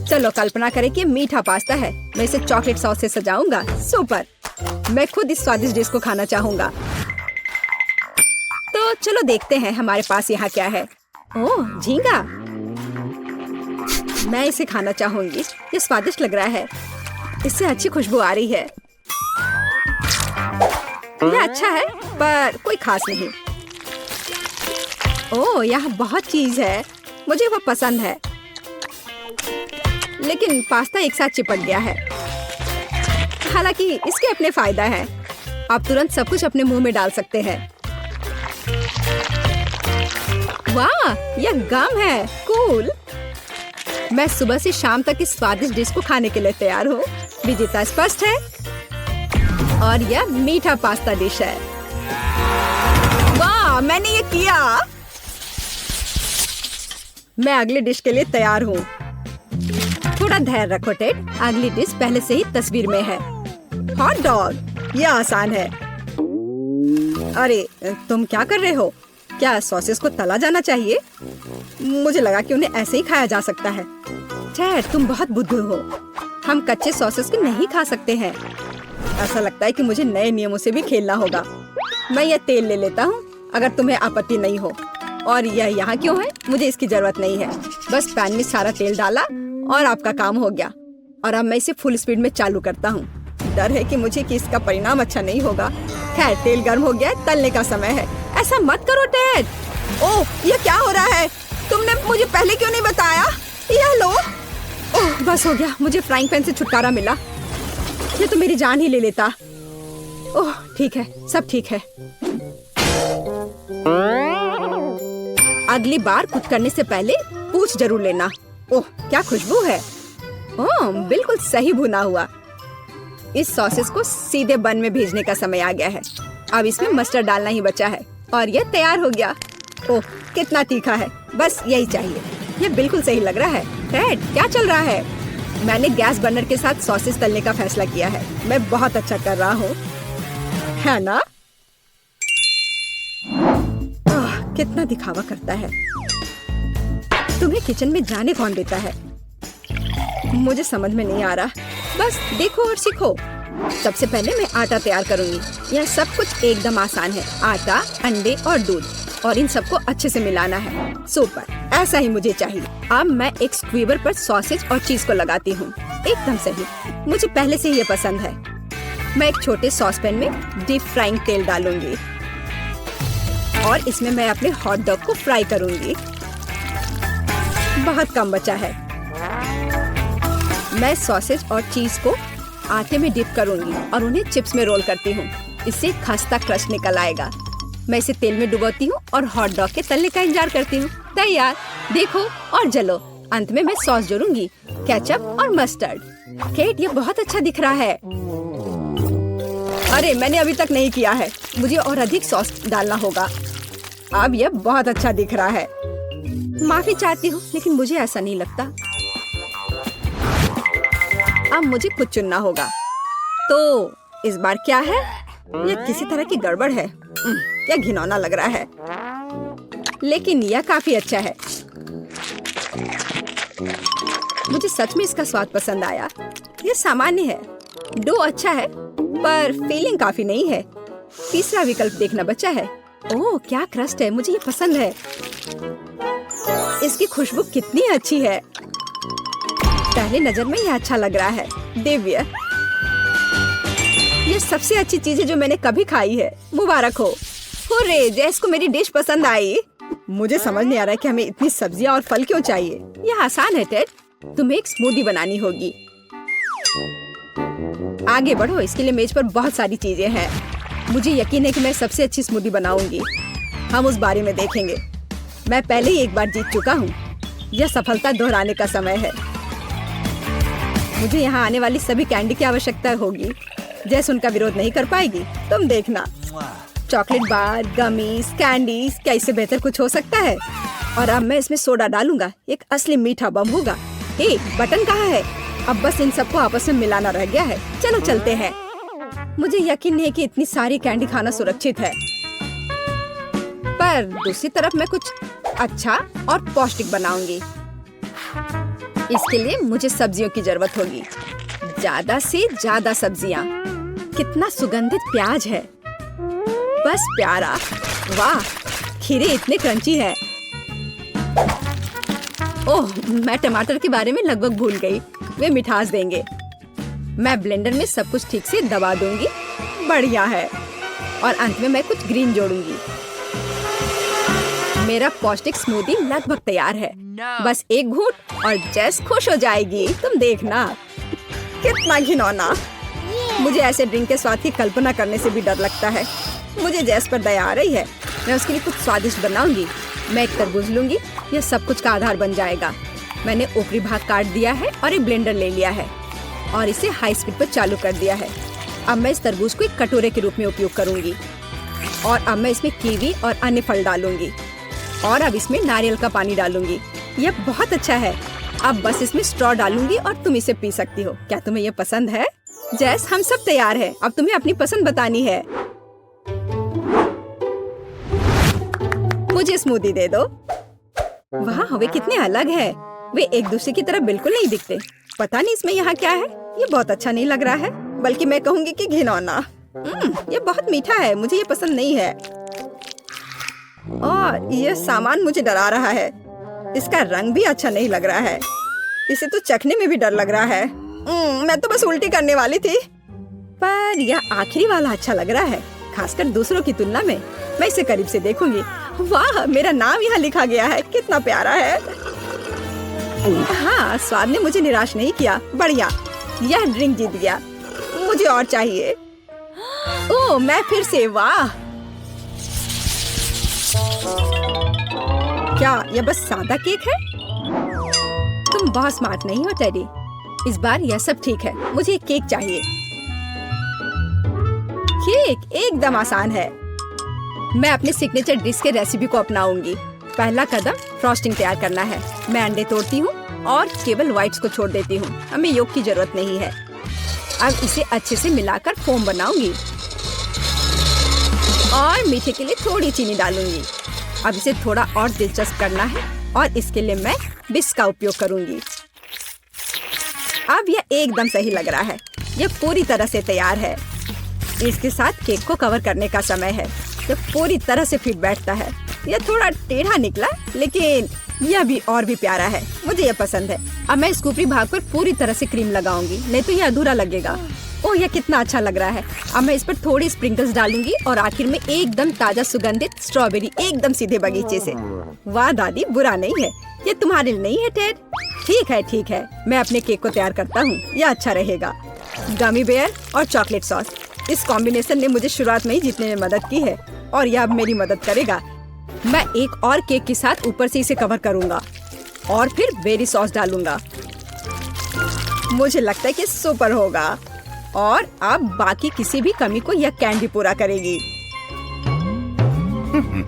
चलो कल्पना करें कि मीठा पास्ता है। मैं इसे चॉकलेट सॉस से सजाऊंगा। सुपर! मैं खुद इस स्वादिष्ट डिश को खाना चाहूंगा। तो चलो देखते हैं हमारे पास यहाँ क्या है। ओह, झींगा। मैं इसे खाना चाहूंगी। ये स्वादिष्ट लग रहा है। इससे अच्छी खुशबू आ रही है। यह अच्छा है, पर कोई खास नहीं। ओह, यहाँ बहुत चीज है। मुझे वो पसंद है, लेकिन पास्ता एक साथ चिपक गया है। हालांकि इसके अपने फायदा हैं। आप तुरंत सब कुछ अपने मुंह में डाल सकते हैं। वाह, यह गम है। कूल। मैं सुबह से शाम तक इस स्वादिष्ट डिश को खाने के लिए तैयार हूँ। विजेता स्पष्ट है और यह मीठा पास्ता डिश है। वाह, मैंने ये किया। मैं अगली डिश के लिए तैयार हूँ। थोड़ा धैर्य रखो टेड, अगली डिश पहले से ही तस्वीर में है। Hot dog. यह आसान है। अरे तुम क्या कर रहे हो? क्या सॉसेस को तला जाना चाहिए? मुझे लगा कि उन्हें ऐसे ही खाया जा सकता है। टेड, तुम बहुत बुद्धू हो। हम कच्चे सॉसेस को नहीं खा सकते हैं। ऐसा लगता है कि मुझे नए नियमों से भी खेलना होगा। मैं यह तेल ले लेता हूँ, अगर तुम्हें आपत्ति नहीं हो। और यह यहाँ क्यों है? मुझे इसकी जरूरत नहीं है। बस पैन में सारा तेल डाला और आपका काम हो गया। और अब मैं इसे फुल स्पीड में चालू करता हूँ। डर है कि मुझे कि इसका परिणाम अच्छा नहीं होगा। खैर, तेल गर्म हो गया है, तलने का समय है। ऐसा मत करो टेड। ओह, यह क्या हो रहा है? तुमने मुझे पहले क्यों नहीं बताया? यह लो। ओह, बस हो गया। मुझे फ्राइंग पैन से छुटकारा मिला। ये तो मेरी जान ही ले लेता। ओह, ठीक है, सब ठीक है। अगली बार कुछ करने से पहले पूछ जरूर लेना। ओह, क्या खुशबू है। ओह, बिल्कुल सही भुना हुआ। इस सॉसेस को सीधे बन में भेजने का समय आ गया है। अब इसमें मस्टर्ड डालना ही बचा है और यह तैयार हो गया। ओह, कितना तीखा है। बस यही चाहिए। यह बिल्कुल सही लग रहा है। टेड, क्या चल रहा है? मैंने गैस बर्नर के साथ सॉसेस तलने का फैसला किया है। मैं बहुत अच्छा कर रहा हूँ, है ना? कितना दिखावा करता है। तुम्हें किचन में जाने कौन देता है? मुझे समझ में नहीं आ रहा। बस देखो और सीखो। सबसे पहले मैं आटा तैयार करूंगी। यह सब कुछ एकदम आसान है। आटा, अंडे और दूध, और इन सबको अच्छे से मिलाना है। सुपर, ऐसा ही मुझे चाहिए। अब मैं एक स्क्वीवर पर सॉसेज और चीज को लगाती हूँ। एकदम सही, मुझे पहले से ही ये पसंद है। मैं एक छोटे सॉस पैन में डीप फ्राइंग तेल डालूंगी और इसमें मैं अपने हॉट डॉग को फ्राई करूंगी। बहुत कम बचा है। मैं सॉसेज और चीज को आटे में डिप करूंगी और उन्हें चिप्स में रोल करती हूँ। इससे खस्ता क्रश निकल आएगा। मैं इसे तेल में डुबोती हूँ और हॉट डॉग के तलने का इंतजार करती हूँ। तैयार, देखो और जलो। अंत में मैं सॉस जोड़ूंगी, केचप और मस्टर्ड। केट, ये बहुत अच्छा दिख रहा है। अरे, मैंने अभी तक नहीं किया है। मुझे और अधिक सॉस डालना होगा। अब यह बहुत अच्छा दिख रहा है। माफी चाहती हूँ, लेकिन मुझे ऐसा नहीं लगता। अब मुझे कुछ चुनना होगा। तो इस बार क्या है? यह किसी तरह की गड़बड़ है। यह घिनौना लग रहा है, लेकिन यह काफी अच्छा है। मुझे सच में इसका स्वाद पसंद आया। ये सामान्य है, डो अच्छा है पर फीलिंग काफी नहीं है। तीसरा विकल्प देखना बचा है। ओह क्या क्रस्ट है, मुझे ये पसंद है। इसकी खुशबू कितनी अच्छी है। पहले नजर में ये अच्छा लग रहा है। दिव्य, ये सबसे अच्छी चीज है जो मैंने कभी खाई है। मुबारक हो। हुर्रे, जैस को मेरी डिश पसंद आई। मुझे समझ नहीं आ रहा है कि हमें इतनी सब्जियां और फल क्यों चाहिए। यह आसान है टेड, तुम्हें एक स्मूदी बनानी होगी। आगे बढ़ो, इसके लिए मेज पर बहुत सारी चीजें हैं। मुझे यकीन है कि मैं सबसे अच्छी स्मूदी बनाऊंगी। हम उस बारे में देखेंगे। मैं पहले ही एक बार जीत चुका हूँ। यह सफलता दोहराने का समय है। मुझे यहाँ आने वाली सभी कैंडी की आवश्यकता होगी। जैसे उनका विरोध नहीं कर पाएगी, तुम देखना। चॉकलेट बार, गमीज, कैंडीज, क्या इससे बेहतर कुछ हो सकता है? और अब मैं इसमें सोडा डालूंगा। एक असली मीठा बम होगा। हे, बटन कहाँ है? अब बस इन सबको आपस में मिलाना रह गया है। चलो चलते हैं। मुझे यकीन नहीं कि इतनी सारी कैंडी खाना सुरक्षित है, पर दूसरी तरफ मैं कुछ अच्छा और पौष्टिक बनाऊंगी। इसके लिए मुझे सब्जियों की जरूरत होगी, ज्यादा से ज्यादा सब्जियां। कितना सुगंधित प्याज है, बस प्यारा। वाह, खीरे इतने क्रंची है। ओह, मैं टमाटर के बारे में लगभग भूल गई। वे मिठास देंगे। मैं ब्लेंडर में सब कुछ ठीक से दबा दूंगी। बढ़िया है। और अंत में मैं कुछ ग्रीन जोड़ूंगी। मेरा पौष्टिक स्मूदी लगभग तैयार है। बस एक घूंट और जेस खुश हो जाएगी। तुम देखना। कितना घिनौना। मुझे ऐसे ड्रिंक के स्वाद की कल्पना करने से भी डर लगता है। मुझे जेस पर दया आ रही है। मैं उसके लिए कुछ स्वादिष्ट बनाऊंगी। मैं एक तरबूज लूंगी। यह सब कुछ का आधार बन जाएगा। मैंने ऊपरी भाग काट दिया है और एक ब्लेंडर ले लिया है और इसे हाई स्पीड पर चालू कर दिया है। अब मैं इस तरबूज को एक कटोरे के रूप में उपयोग करूंगी और अब मैं इसमें कीवी और अन्य फल डालूंगी और अब इसमें नारियल का पानी डालूंगी। यह बहुत अच्छा है। अब बस इसमें स्ट्रॉ डालूंगी और तुम इसे पी सकती हो। क्या तुम्हें यह पसंद है? जैस, हम सब तैयार हैं। अब तुम्हें अपनी पसंद बतानी है। मुझे स्मूदी दे दो। वाह, वे कितने अलग है। वे एक दूसरे की तरह बिल्कुल नहीं दिखते। पता नहीं इसमें यहाँ क्या है। ये बहुत अच्छा नहीं लग रहा है, बल्कि मैं कहूँगी कि घिनौना। ये बहुत मीठा है। मुझे ये पसंद नहीं है और यह सामान मुझे डरा रहा है। इसका रंग भी अच्छा नहीं लग रहा है। इसे तो चखने में भी डर लग रहा है। मैं तो बस उल्टी करने वाली थी, पर यह आखिरी वाला अच्छा लग रहा है, खासकर दूसरों की तुलना में। मैं इसे करीब से देखूंगी। वाह, मेरा नाम यहाँ लिखा गया है। कितना प्यारा है। हाँ, स्वाद ने मुझे निराश नहीं किया। बढ़िया, यह ड्रिंक जीत गया। मुझे और चाहिए। ओह, मैं फिर से। वाह, क्या यह बस सादा केक है? तुम बहुत स्मार्ट नहीं हो टेडी। इस बार यह सब ठीक है। मुझे एक केक चाहिए। केक एकदम आसान है। मैं अपने सिग्नेचर डिश के रेसिपी को अपनाऊंगी। पहला कदम फ्रॉस्टिंग तैयार करना है। मैं अंडे तोड़ती हूँ और केवल व्हाइट्स को छोड़ देती हूँ। हमें योग की जरूरत नहीं है। अब इसे अच्छे से मिलाकर फोम बनाऊंगी और मीठे के लिए थोड़ी चीनी डालूंगी। अब इसे थोड़ा और दिलचस्प करना है और इसके लिए मैं विस्क का उपयोग करूंगी। अब यह एकदम सही लग रहा है। यह पूरी तरह से तैयार है। इसके साथ केक को कवर करने का समय है। यह पूरी तरह से फिट बैठता है। यह थोड़ा टेढ़ा निकला, लेकिन यह भी और भी प्यारा है। मुझे यह पसंद है। अब मैं इस ऊपरी भाग पर पूरी तरह से क्रीम लगाऊंगी, नहीं तो यह अधूरा लगेगा। ओह, यह कितना अच्छा लग रहा है। अब मैं इस पर थोड़ी स्प्रिंकल्स डालूंगी और आखिर में एकदम ताजा सुगंधित स्ट्रॉबेरी, एकदम सीधे बगीचे से। वाह दादी, बुरा नहीं है। ये तुम्हारे लिए नहीं है टेड। ठीक है, मैं अपने केक को तैयार करता हूँ। यह अच्छा रहेगा। गमी बेयर और चॉकलेट सॉस, इस कॉम्बिनेशन ने मुझे शुरुआत में ही जीतने में मदद की है और यह अब मेरी मदद करेगा। मैं एक और केक के साथ ऊपर से इसे कवर करूंगा और फिर बेरी सॉस डालूंगा। मुझे लगता है कि सुपर होगा और अब बाकी किसी भी कमी को यह कैंडी पूरा करेगी।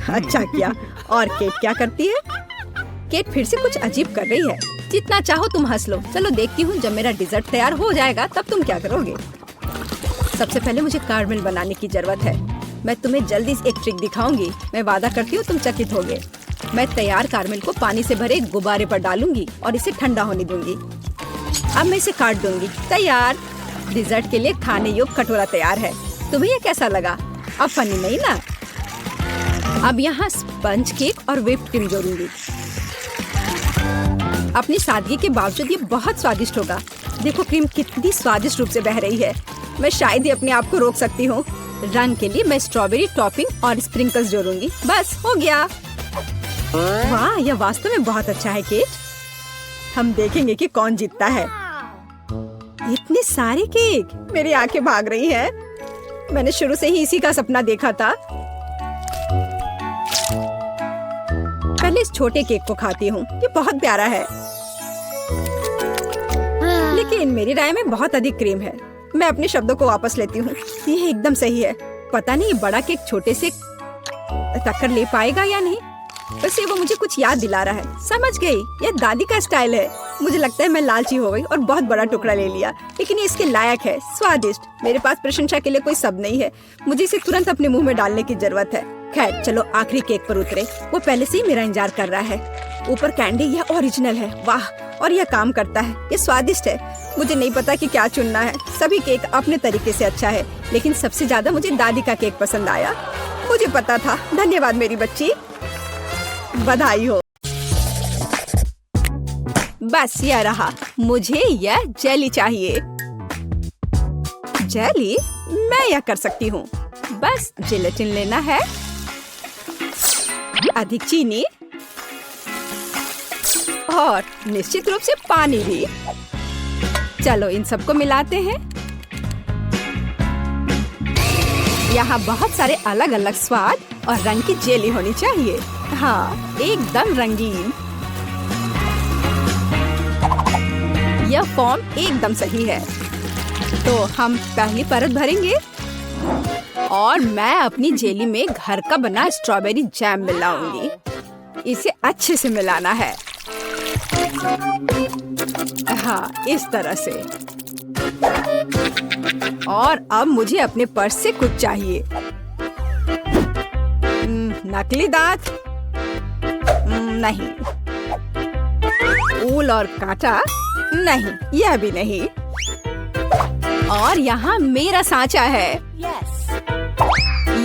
अच्छा किया। और केट क्या करती है? केट फिर से कुछ अजीब कर रही है। जितना चाहो तुम हंस लो। चलो देखती हूँ, जब मेरा डिजर्ट तैयार हो जाएगा तब तुम क्या करोगे। सबसे पहले मुझे कारमेल बनाने की जरूरत है। मैं तुम्हें जल्दी एक ट्रिक दिखाऊंगी। मैं वादा करती हूँ तुम चकित होगे। मैं तैयार कारमेल को पानी से भरे गुब्बारे पर डालूंगी और इसे ठंडा होने दूंगी। अब मैं इसे काट दूंगी। तैयार। डिजर्ट के लिए खाने योग्य कटोरा तैयार है। तुम्हें ये कैसा लगा? अब फनी नहीं ना? अब यहाँ स्पंज केक और व्हिप्ड क्रीम जोड़ूंगी। अपनी सादगी के बावजूद ये बहुत स्वादिष्ट होगा। देखो क्रीम कितनी स्वादिष्ट रूप से बह रही है। मैं शायद ही अपने आप को रोक सकती हूँ। रंग के लिए मैं स्ट्रॉबेरी टॉपिंग और स्प्रिंकल्स जोड़ूंगी। बस हो गया। वाह, यह वास्तव में बहुत अच्छा है केट। हम देखेंगे कि कौन जीतता है। इतने सारे केक, मेरी आंखें भाग रही हैं। मैंने शुरू से ही इसी का सपना देखा था। पहले इस छोटे केक को खाती हूँ। ये बहुत प्यारा है, लेकिन मेरी राय में बहुत अधिक क्रीम है। मैं अपने शब्दों को वापस लेती हूँ। ये एकदम सही है। पता नहीं बड़ा केक छोटे से टक्कर ले पाएगा या नहीं। वैसे वो मुझे कुछ याद दिला रहा है। समझ गई, ये दादी का स्टाइल है। मुझे लगता है मैं लालची हो गई और बहुत बड़ा टुकड़ा ले लिया, लेकिन ये इसके लायक है। स्वादिष्ट। मेरे पास प्रशंसा के लिए कोई शब्द नहीं है। मुझे इसे तुरंत अपने मुंह में डालने की जरूरत है। खैर चलो आखिरी केक पर उतरे। वो पहले से ही मेरा इंतजार कर रहा है। ऊपर कैंडी, यह ओरिजिनल है। वाह, और यह काम करता है। ये स्वादिष्ट है। मुझे नहीं पता कि क्या चुनना है। सभी केक अपने तरीके से अच्छा है, लेकिन सबसे ज्यादा मुझे दादी का केक पसंद आया। मुझे पता था। धन्यवाद मेरी बच्ची, बधाई हो। बस यह रहा। मुझे यह जेली चाहिए। जेली? मैं यह कर सकती हूँ। बस जिलेटिन लेना है, अधिक चीनी और निश्चित रूप से पानी भी। चलो इन सबको मिलाते हैं। यहाँ बहुत सारे अलग अलग स्वाद और रंग की जेली होनी चाहिए। हाँ, एकदम रंगीन। यह फॉर्म एकदम सही है। तो हम पहली परत भरेंगे और मैं अपनी जेली में घर का बना स्ट्रॉबेरी जैम मिलाऊंगी। इसे अच्छे से मिलाना है। हाँ, इस तरह से। और अब मुझे अपने पर्स से कुछ चाहिए। नकली दांत? नहीं। ऊल और कांटा? नहीं, यह भी नहीं। और यहाँ मेरा सांचा है।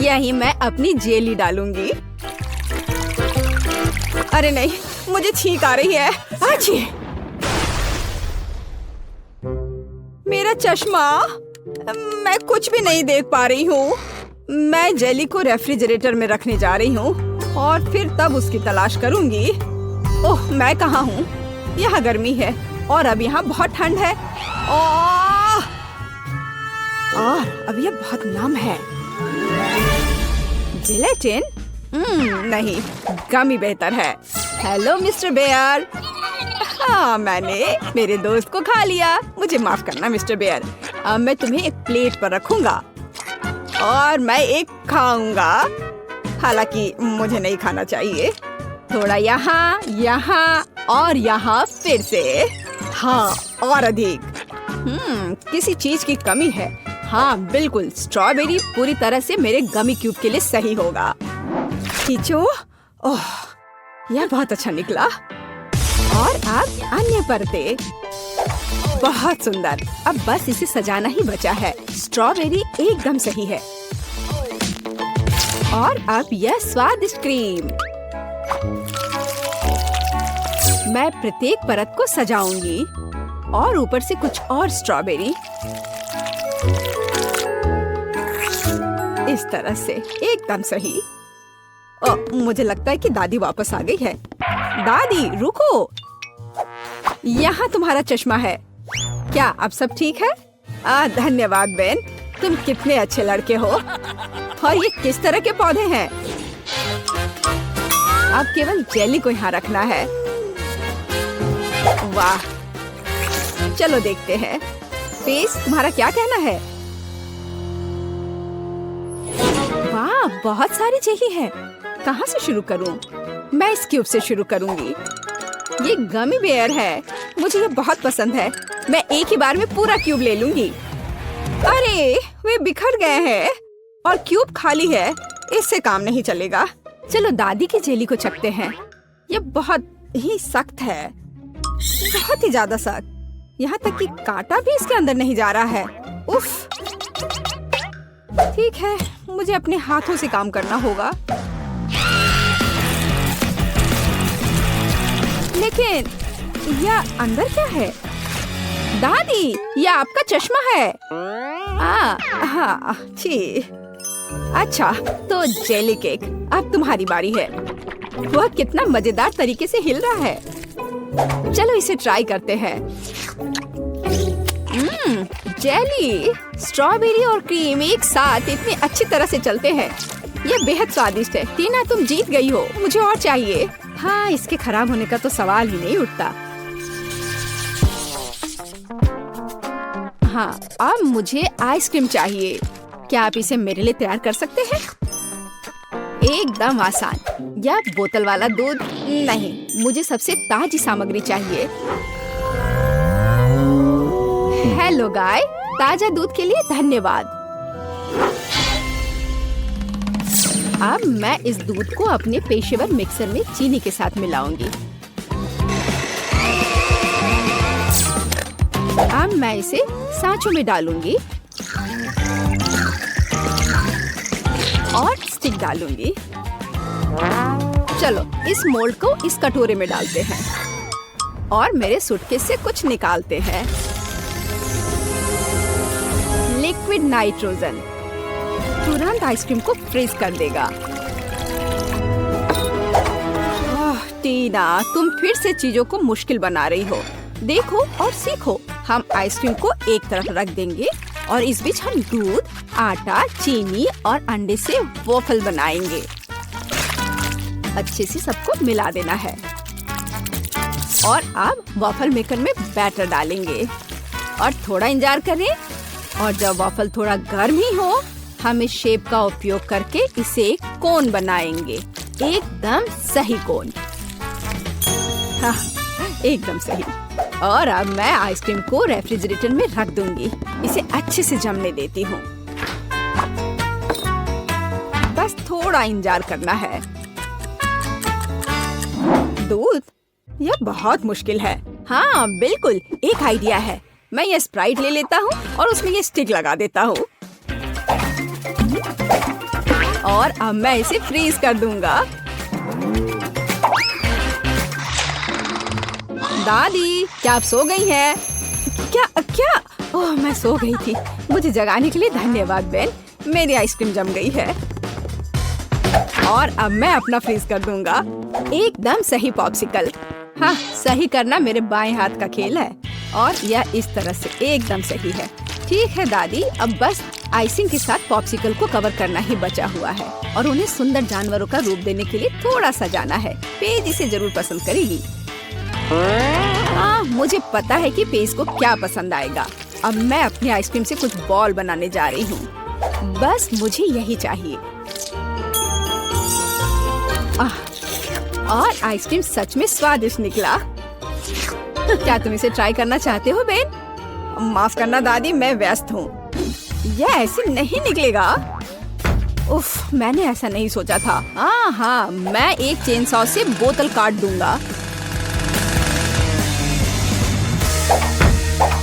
यही मैं अपनी जेली डालूंगी। अरे नहीं, मुझे छींक आ रही है। अच्छी। मेरा चश्मा, मैं कुछ भी नहीं देख पा रही हूँ। मैं जेली को रेफ्रिजरेटर में रखने जा रही हूँ और फिर तब उसकी तलाश करूंगी। ओह, मैं कहाँ हूँ? यहाँ गर्मी है और अब यहाँ बहुत ठंड है। और अब यह बहुत नम है। जिलेटिन? नहीं, गमी बेहतर है। Hello mister bear. हाँ, मैंने मेरे दोस्त को खा लिया। मुझे माफ करना मिस्टर बेयर। अब मैं तुम्हें एक प्लेट पर रखूंगा और मैं एक खाऊंगा। हालांकि मुझे नहीं खाना चाहिए। थोड़ा यहाँ, यहाँ और यहाँ फिर से। हाँ, और अधिक। किसी चीज की कमी है। हाँ बिल्कुल, स्ट्रॉबेरी पूरी तरह से मेरे गमी क्यूब के लिए सही होगा। खींचो। ओह, यह बहुत अच्छा निकला। और अब अन्य परतें। बहुत सुंदर। अब बस इसे सजाना ही बचा है। स्ट्रॉबेरी एकदम सही है। और अब यह स्वादिष्ट क्रीम। मैं प्रत्येक परत को सजाऊंगी और ऊपर से कुछ और स्ट्रॉबेरी। इस तरह से एकदम सही। मुझे लगता है कि दादी वापस आ गई है। दादी रुको, यहाँ तुम्हारा चश्मा है। क्या अब सब ठीक है? धन्यवाद बेन, तुम कितने अच्छे लड़के हो। और ये किस तरह के पौधे हैं? अब केवल जेली को यहाँ रखना है। वाह, चलो देखते हैं। फेस, तुम्हारा क्या कहना है? वाह, बहुत सारी जेली है। कहाँ से शुरू करूं? मैं इस क्यूब से शुरू करूंगी। ये गमी बेयर है। मुझे ये बहुत पसंद है। मैं एक ही बार में पूरा क्यूब ले लूंगी। अरे, वे बिखर गए हैं और क्यूब खाली है। इससे काम नहीं चलेगा। चलो दादी की जेली को चखते हैं। ये बहुत ही सख्त है, बहुत ही ज्यादा सख्त। यहाँ तक कि कांटा भी इसके अंदर नहीं जा रहा है। उफ। ठीक है, मुझे अपने हाथों से काम करना होगा। लेकिन यह अंदर क्या है? दादी, यह आपका चश्मा है। हाँ, छी। अच्छा, तो जेली केक, अब तुम्हारी बारी है। वह कितना मजेदार तरीके से हिल रहा है। चलो इसे ट्राई करते हैं। जेली, स्ट्रॉबेरी और क्रीम एक साथ इतनी अच्छी तरह से चलते हैं। यह बेहद स्वादिष्ट है। टीना, तुम जीत गई हो। मुझे और चाहिए। हाँ, इसके खराब होने का तो सवाल ही नहीं उठता। हाँ, अब मुझे आइसक्रीम चाहिए। क्या आप इसे मेरे लिए तैयार कर सकते हैं? एकदम आसान। या बोतल वाला दूध? नहीं, मुझे सबसे ताजी सामग्री चाहिए। हेलो गाय, ताजा दूध के लिए धन्यवाद। अब मैं इस दूध को अपने पेशेवर मिक्सर में चीनी के साथ मिलाऊंगी। अब मैं इसे सांचों में डालूंगी और स्टिक डालूंगी। चलो इस मोल्ड को इस कटोरे में डालते हैं और मेरे सूटकेस से कुछ निकालते हैं। लिक्विड नाइट्रोजन तुरंत आइसक्रीम को फ्रीज कर देगा। टीना, तुम फिर से चीजों को मुश्किल बना रही हो। देखो और सीखो। हम आइसक्रीम को एक तरफ रख देंगे और इस बीच हम दूध, आटा, चीनी और अंडे से वॉफल बनाएंगे। अच्छे से सबको मिला देना है और अब वॉफल मेकर में बैटर डालेंगे और थोड़ा इंतजार करें। और जब वॉफल थोड़ा गर्म ही हो, हम इस शेप का उपयोग करके इसे एक कोन बनाएंगे। एकदम सही कोन। हाँ, एकदम सही। और अब मैं आइसक्रीम को रेफ्रिजरेटर में रख दूंगी। इसे अच्छे से जमने देती हूँ। बस थोड़ा इंतजार करना है। दूध? यह बहुत मुश्किल है। हाँ बिल्कुल, एक आइडिया है। मैं ये स्प्राइट ले लेता हूँ और उसमें ये स्टिक लगा देता हूँ और अब मैं इसे फ्रीज कर दूंगा। दादी, क्या आप सो गई हैं? क्या? ओह, मैं सो गई थी। मुझे जगाने के लिए धन्यवाद बेन। मेरी आइसक्रीम जम गई है और अब मैं अपना फ्रीज कर दूंगा। एकदम सही पॉप्सिकल। हाँ, सही करना मेरे बाएं हाथ का खेल है और यह इस तरह से एकदम सही है। ठीक है दादी, अब बस आइसिंग के साथ पॉप्सिकल को कवर करना ही बचा हुआ है और उन्हें सुंदर जानवरों का रूप देने के लिए थोड़ा सजाना है। पेज इसे जरूर पसंद करेगी। हाँ, मुझे पता है कि पेज को क्या पसंद आएगा। अब मैं अपनी आइसक्रीम से कुछ बॉल बनाने जा रही हूँ। बस मुझे यही चाहिए। और आइसक्रीम सच में स्वादिष्ट निकला। क्या तुम इसे ट्राई करना चाहते हो बेन? माफ करना दादी, मैं व्यस्त हूँ। यह ऐसे नहीं निकलेगा। उफ, मैंने ऐसा नहीं सोचा था। हाँ, मैं एक चेन सॉ से बोतल काट दूंगा।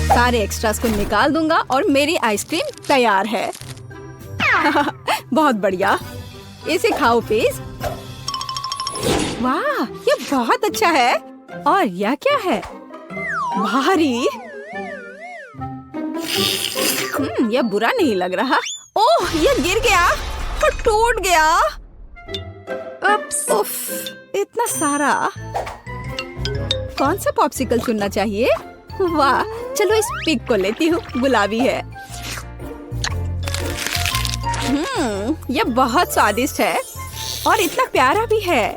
सारे एक्स्ट्रास को निकाल दूंगा और मेरी आइसक्रीम तैयार है। बहुत बढ़िया। इसे खाओ पेज। वाह, ये बहुत अच्छा है। और यह क्या है? भारी। यह बुरा नहीं लग रहा। ओह, यह गिर गया और टूट गया। उफ, इतना सारा। कौन सा पॉप्सिकल चुनना चाहिए? वाह, चलो इस पिग को लेती हूँ। गुलाबी है। यह बहुत स्वादिष्ट है और इतना प्यारा भी है।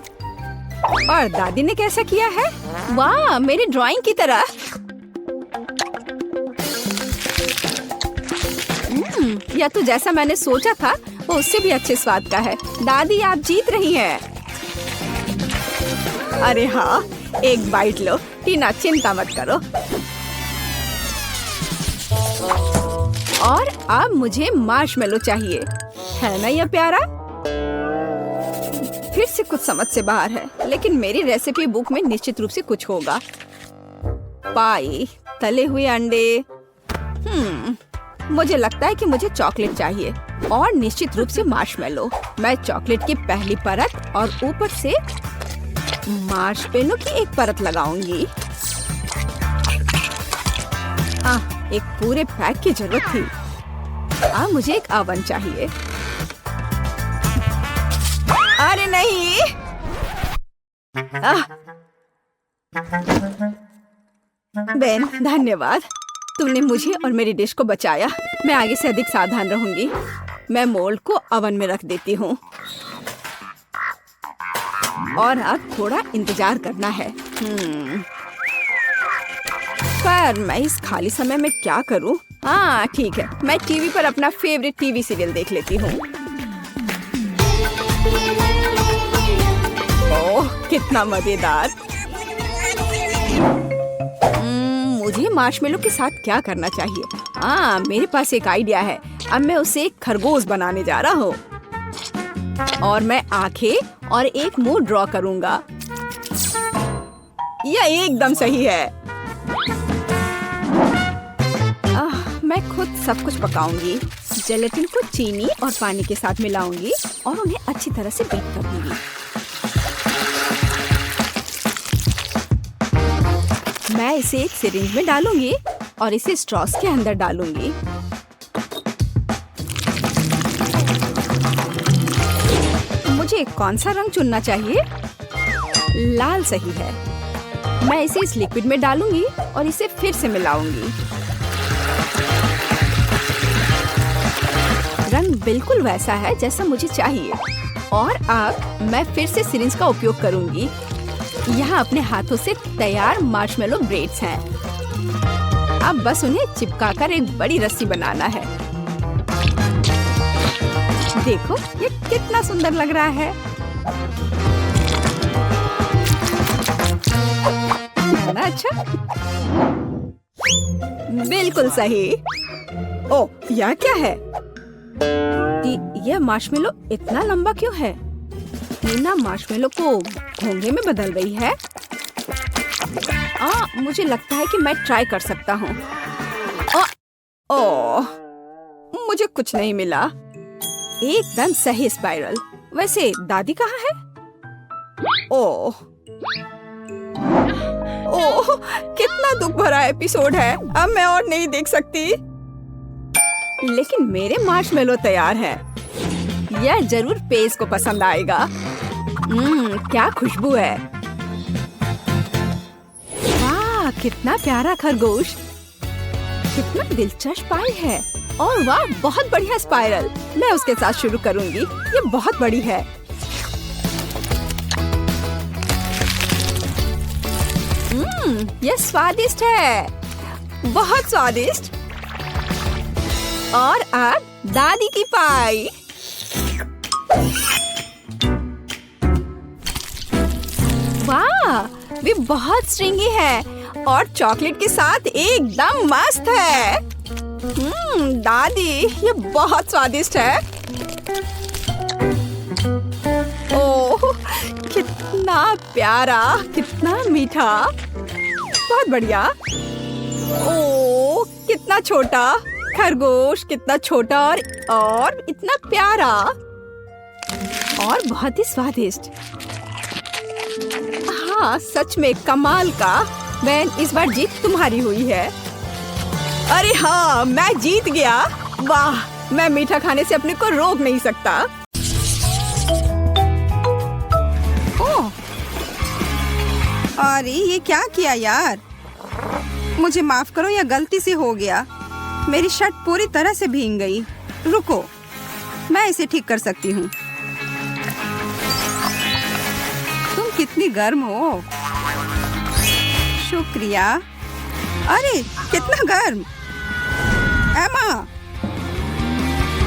और दादी ने कैसा किया है? वाह, मेरी ड्राइंग की तरह। यह तो जैसा मैंने सोचा था वो उससे भी अच्छे स्वाद का है। दादी, आप जीत रही हैं। अरे हाँ, एक बाइट लो। टीना, चिंता मत करो। और अब मुझे मार्शमेलो चाहिए। है ना यह प्यारा? फिर से कुछ समझ से बाहर है, लेकिन मेरी रेसिपी बुक में निश्चित रूप से कुछ होगा। पाई, तले हुए अंडे। मुझे लगता है कि मुझे चॉकलेट चाहिए और निश्चित रूप से मार्शमेलो। मैं चॉकलेट की पहली परत और ऊपर से मार्शमेलो की एक परत लगाऊंगी। एक पूरे पैक की जरूरत थी। अब मुझे एक ओवन चाहिए। अरे नहीं! बेन, धन्यवाद। तुमने मुझे और मेरी डिश को बचाया। मैं आगे से अधिक सावधान रहूंगी। मैं मोल्ड को ओवन में रख देती हूँ और अब थोड़ा इंतजार करना है। पर मैं इस खाली समय में क्या करूँ? हाँ ठीक है, मैं टीवी पर अपना फेवरेट टीवी सीरियल देख लेती हूँ। ओह, कितना मजेदार। मुझे मार्शमेलो के साथ क्या करना चाहिए? हाँ, मेरे पास एक आइडिया है। अब मैं उसे एक खरगोश बनाने जा रहा हूँ और मैं आंखें और एक मुंह ड्रॉ करूँगा। यह एकदम सही है। मैं खुद सब कुछ पकाऊंगी। जेलेटिन को चीनी और पानी के साथ मिलाऊंगी और उन्हें अच्छी तरह से बीट कर दूंगी। मैं इसे एक सिरिंज में डालूंगी और इसे स्ट्रॉस के अंदर डालूंगी। मुझे कौन सा रंग चुनना चाहिए? लाल सही है। मैं इसे इस लिक्विड में डालूंगी और इसे फिर से मिलाऊंगी। रंग बिल्कुल वैसा है जैसा मुझे चाहिए। और अब मैं फिर से सिरिंज का उपयोग करूंगी। यहाँ अपने हाथों से तैयार मार्शमेलो ब्रेड्स हैं। अब बस उन्हें चिपकाकर एक बड़ी रस्सी बनाना है। देखो, ये कितना सुंदर लग रहा है। है ना अच्छा? बिल्कुल सही। ओह, यह क्या है? यह मार्शमेलो इतना लंबा क्यों है? नीना मार्शमेलो को घोंघे में बदल रही है। मुझे लगता है कि मैं ट्राई कर सकता हूँ। ओह, मुझे कुछ नहीं मिला। एकदम सही स्पाइरल। वैसे दादी कहाँ है? ओह, कितना दुख भरा एपिसोड है। अब मैं और नहीं देख सकती। लेकिन मेरे मार्शमेलो तैयार है। यह जरूर पेस को पसंद आएगा। क्या खुशबू है। वाह, कितना प्यारा खरगोश। कितना दिलचस्प पाई है। और वाह, बहुत बढ़िया स्पाइरल। मैं उसके साथ शुरू करूंगी। ये बहुत बड़ी है। यह स्वादिष्ट है। बहुत स्वादिष्ट। और अब दादी की पाई। वाह, वे बहुत स्ट्रिंगी है और चॉकलेट के साथ एकदम मस्त है। दादी, ये बहुत स्वादिष्ट है। ओह, कितना प्यारा, कितना मीठा। बहुत बढ़िया। ओह, कितना छोटा खरगोश, कितना छोटा और इतना प्यारा और बहुत ही स्वादिष्ट। हाँ, सच में कमाल का। बेन, इस बार जीत तुम्हारी हुई है। अरे हाँ, मैं जीत गया। वाह, मैं मीठा खाने से अपने को रोक नहीं सकता। ओह, अरे ये क्या किया यार। मुझे माफ करो, यह गलती से हो गया। मेरी शर्ट पूरी तरह से भीग गई। रुको, मैं इसे ठीक कर सकती हूँ। तुम कितनी गर्म हो। शुक्रिया। अरे कितना गर्म। एमा,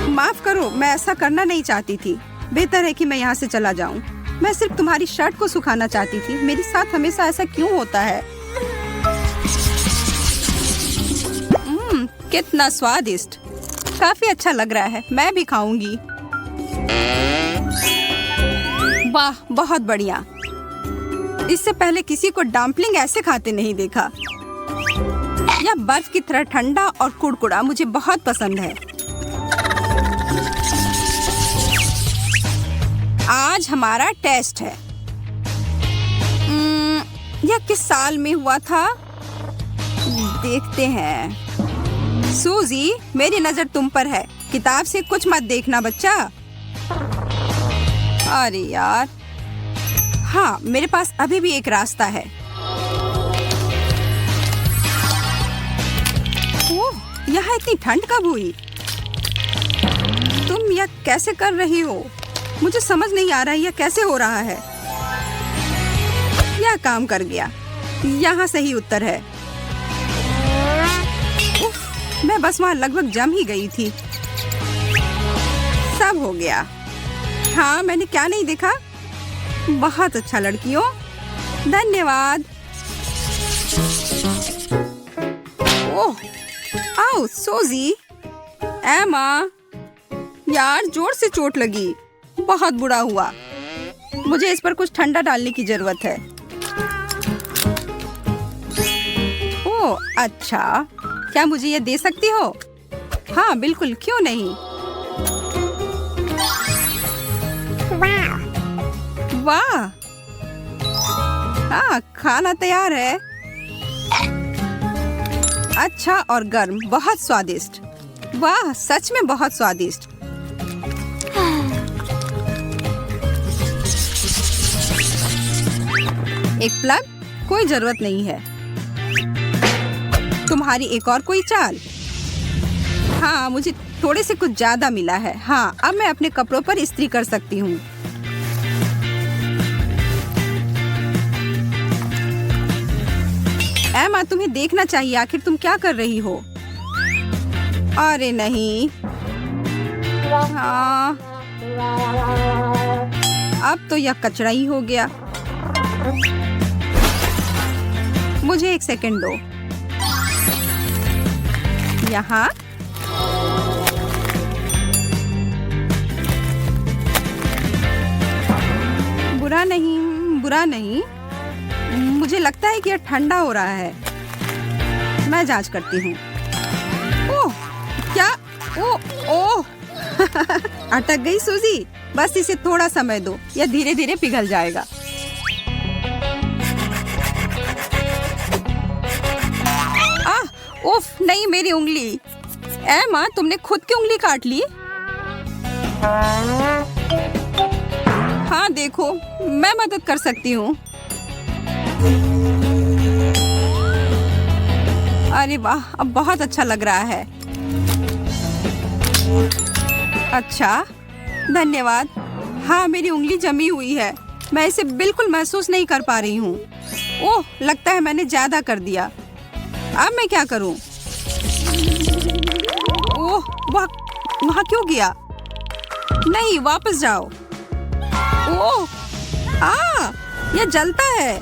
माफ करो, मैं ऐसा करना नहीं चाहती थी। बेहतर है कि मैं यहाँ से चला जाऊँ। मैं सिर्फ तुम्हारी शर्ट को सुखाना चाहती थी। मेरे साथ हमेशा ऐसा क्यों होता है? कितना स्वादिष्ट। काफी अच्छा लग रहा है। मैं भी खाऊंगी। वाह, बहुत बढ़िया। इससे पहले किसी को डम्पलिंग ऐसे खाते नहीं देखा। यह बर्फ की तरह ठंडा और कुड़कुड़ा मुझे बहुत पसंद है। आज हमारा टेस्ट है। यह किस साल में हुआ था? देखते हैं। सूजी, मेरी नजर तुम पर है। किताब से कुछ मत देखना बच्चा। अरे यार, हाँ, मेरे पास अभी भी एक रास्ता है। ओह, यहाँ इतनी ठंड कब हुई? तुम यह कैसे कर रही हो? मुझे समझ नहीं आ रहा है यह कैसे हो रहा है। यह काम कर गया। यहाँ सही उत्तर है। उफ, मैं बस वहाँ लगभग जम ही गई थी। सब हो गया। हाँ, मैंने क्या नहीं देखा? बहुत अच्छा लड़कियों, धन्यवाद। ओह, आओ सोजी। एमा, यार जोर से चोट लगी। बहुत बुरा हुआ। मुझे इस पर कुछ ठंडा डालने की जरूरत है। ओह, अच्छा, क्या मुझे ये दे सकती हो? हाँ बिल्कुल, क्यों नहीं। वाह, हाँ, खाना तैयार है। अच्छा और गर्म, बहुत स्वादिष्ट। वाह, सच में बहुत स्वादिष्ट। एक प्लग? कोई जरूरत नहीं है। तुम्हारी एक और कोई चाल? हाँ, मुझे थोड़े से कुछ ज्यादा मिला है। हाँ, अब मैं अपने कपड़ों पर इस्त्री कर सकती हूँ। एमा, तुम्हें देखना चाहिए। आखिर तुम क्या कर रही हो? अरे नहीं। हाँ, अब तो यह कचरा ही हो गया। मुझे एक सेकंड दो। यहाँ बुरा नहीं, बुरा नहीं। मुझे लगता है कि यह ठंडा हो रहा है। मैं जांच करती हूँ। ओह, क्या? ओह, ओह। अटक गई सूजी। बस इसे थोड़ा समय दो, यह धीरे धीरे पिघल जाएगा। उफ, नहीं, मेरी उंगली। एमा, तुमने खुद की उंगली काट ली? हाँ देखो, मैं मदद कर सकती हूँ। अरे वाह, अब बहुत अच्छा लग रहा है। अच्छा, धन्यवाद। हाँ, मेरी उंगली जमी हुई है। मैं इसे बिल्कुल महसूस नहीं कर पा रही हूँ। ओह, लगता है मैंने ज्यादा कर दिया। अब मैं क्या करूं? ओह, वहाँ क्यों गया? नहीं, वापस जाओ। ओह, यह जलता है।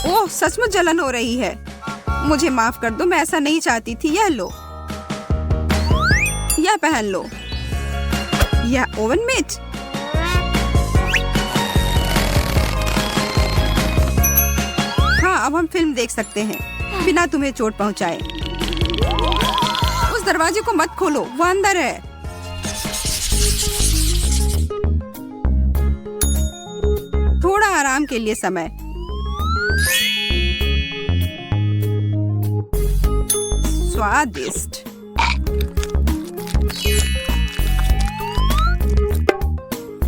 ओह, सचमुच जलन हो रही है। मुझे माफ कर दो, मैं ऐसा नहीं चाहती थी। यह लो, यह पहन लो। यह ओवन मिट। हाँ, अब हम फिल्म देख सकते हैं बिना तुम्हें चोट पहुंचाए। उस दरवाजे को मत खोलो, वो अंदर है। थोड़ा आराम के लिए समय। स्वादिष्ट।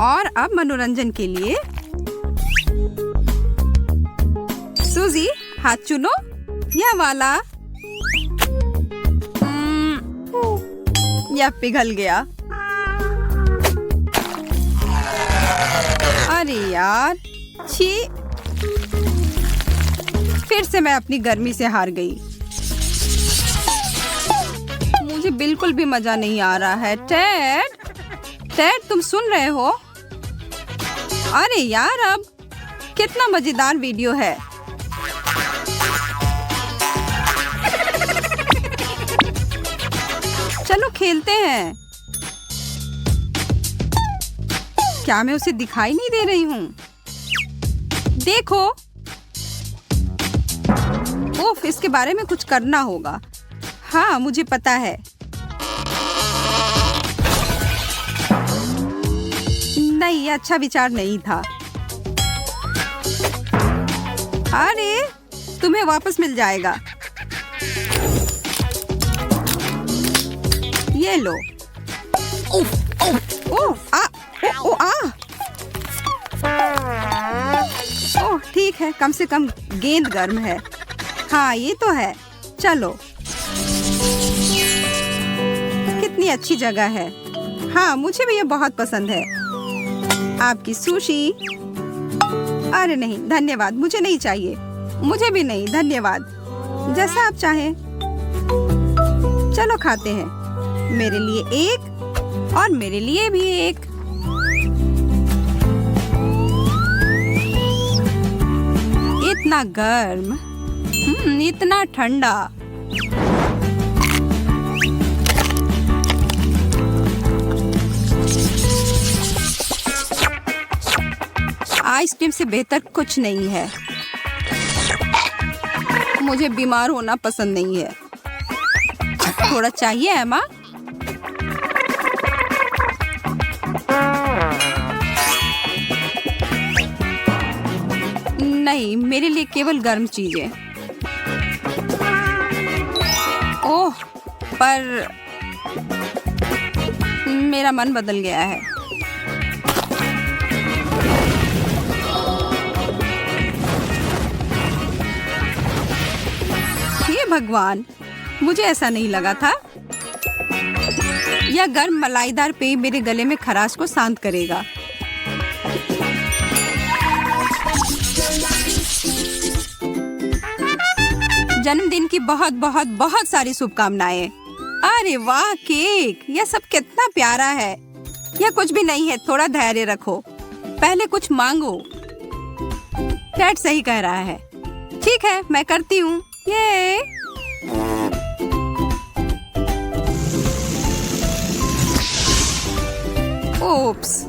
और अब मनोरंजन के लिए सूजी, हाथ चुनो। यह वाला। यह पिघल गया। अरे यार, छी। फिर से मैं अपनी गर्मी से हार गई। मुझे बिल्कुल भी मजा नहीं आ रहा है। टेड, तुम सुन रहे हो? अरे यार, अब कितना मजेदार वीडियो है। चलो खेलते हैं। क्या मैं उसे दिखाई नहीं दे रही हूँ? देखो। ओफ, इसके बारे में कुछ करना होगा। हाँ, मुझे पता है। नहीं, ये अच्छा विचार नहीं था। अरे, तुम्हें वापस मिल जाएगा। ये लो। ओह, ओह, ठीक है, कम से कम गेंद गर्म है। हाँ, ये तो है। चलो। कितनी अच्छी जगह है। हाँ, मुझे भी ये बहुत पसंद है। आपकी सुशी। अरे नहीं, धन्यवाद, मुझे नहीं चाहिए। मुझे भी नहीं, धन्यवाद। जैसा आप चाहें। चलो खाते हैं। मेरे लिए एक और मेरे लिए भी एक। इतना गर्म, इतना ठंडा। आइसक्रीम से बेहतर कुछ नहीं है। मुझे बीमार होना पसंद नहीं है। थोड़ा चाहिए एमा? नहीं, मेरे लिए केवल गर्म चीजें। ओह, पर मेरा मन बदल गया है। हे भगवान, मुझे ऐसा नहीं लगा था। यह गर्म मलाईदार पेय मेरे गले में खराश को शांत करेगा। जन्मदिन की बहुत बहुत बहुत सारी शुभकामनाएं। अरे वाह, केक! यह सब कितना प्यारा है। यह कुछ भी नहीं है, थोड़ा धैर्य रखो। पहले कुछ मांगो। डैड सही कह रहा है। ठीक है, मैं करती हूँ। ये ओप्स।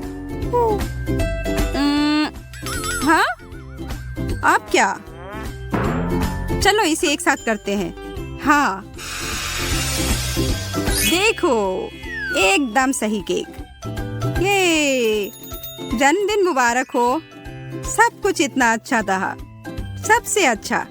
हाँ, आप क्या? चलो इसे एक साथ करते हैं। हाँ, देखो, एकदम सही केक। ये जन्मदिन मुबारक हो। सब कुछ इतना अच्छा था, सबसे अच्छा।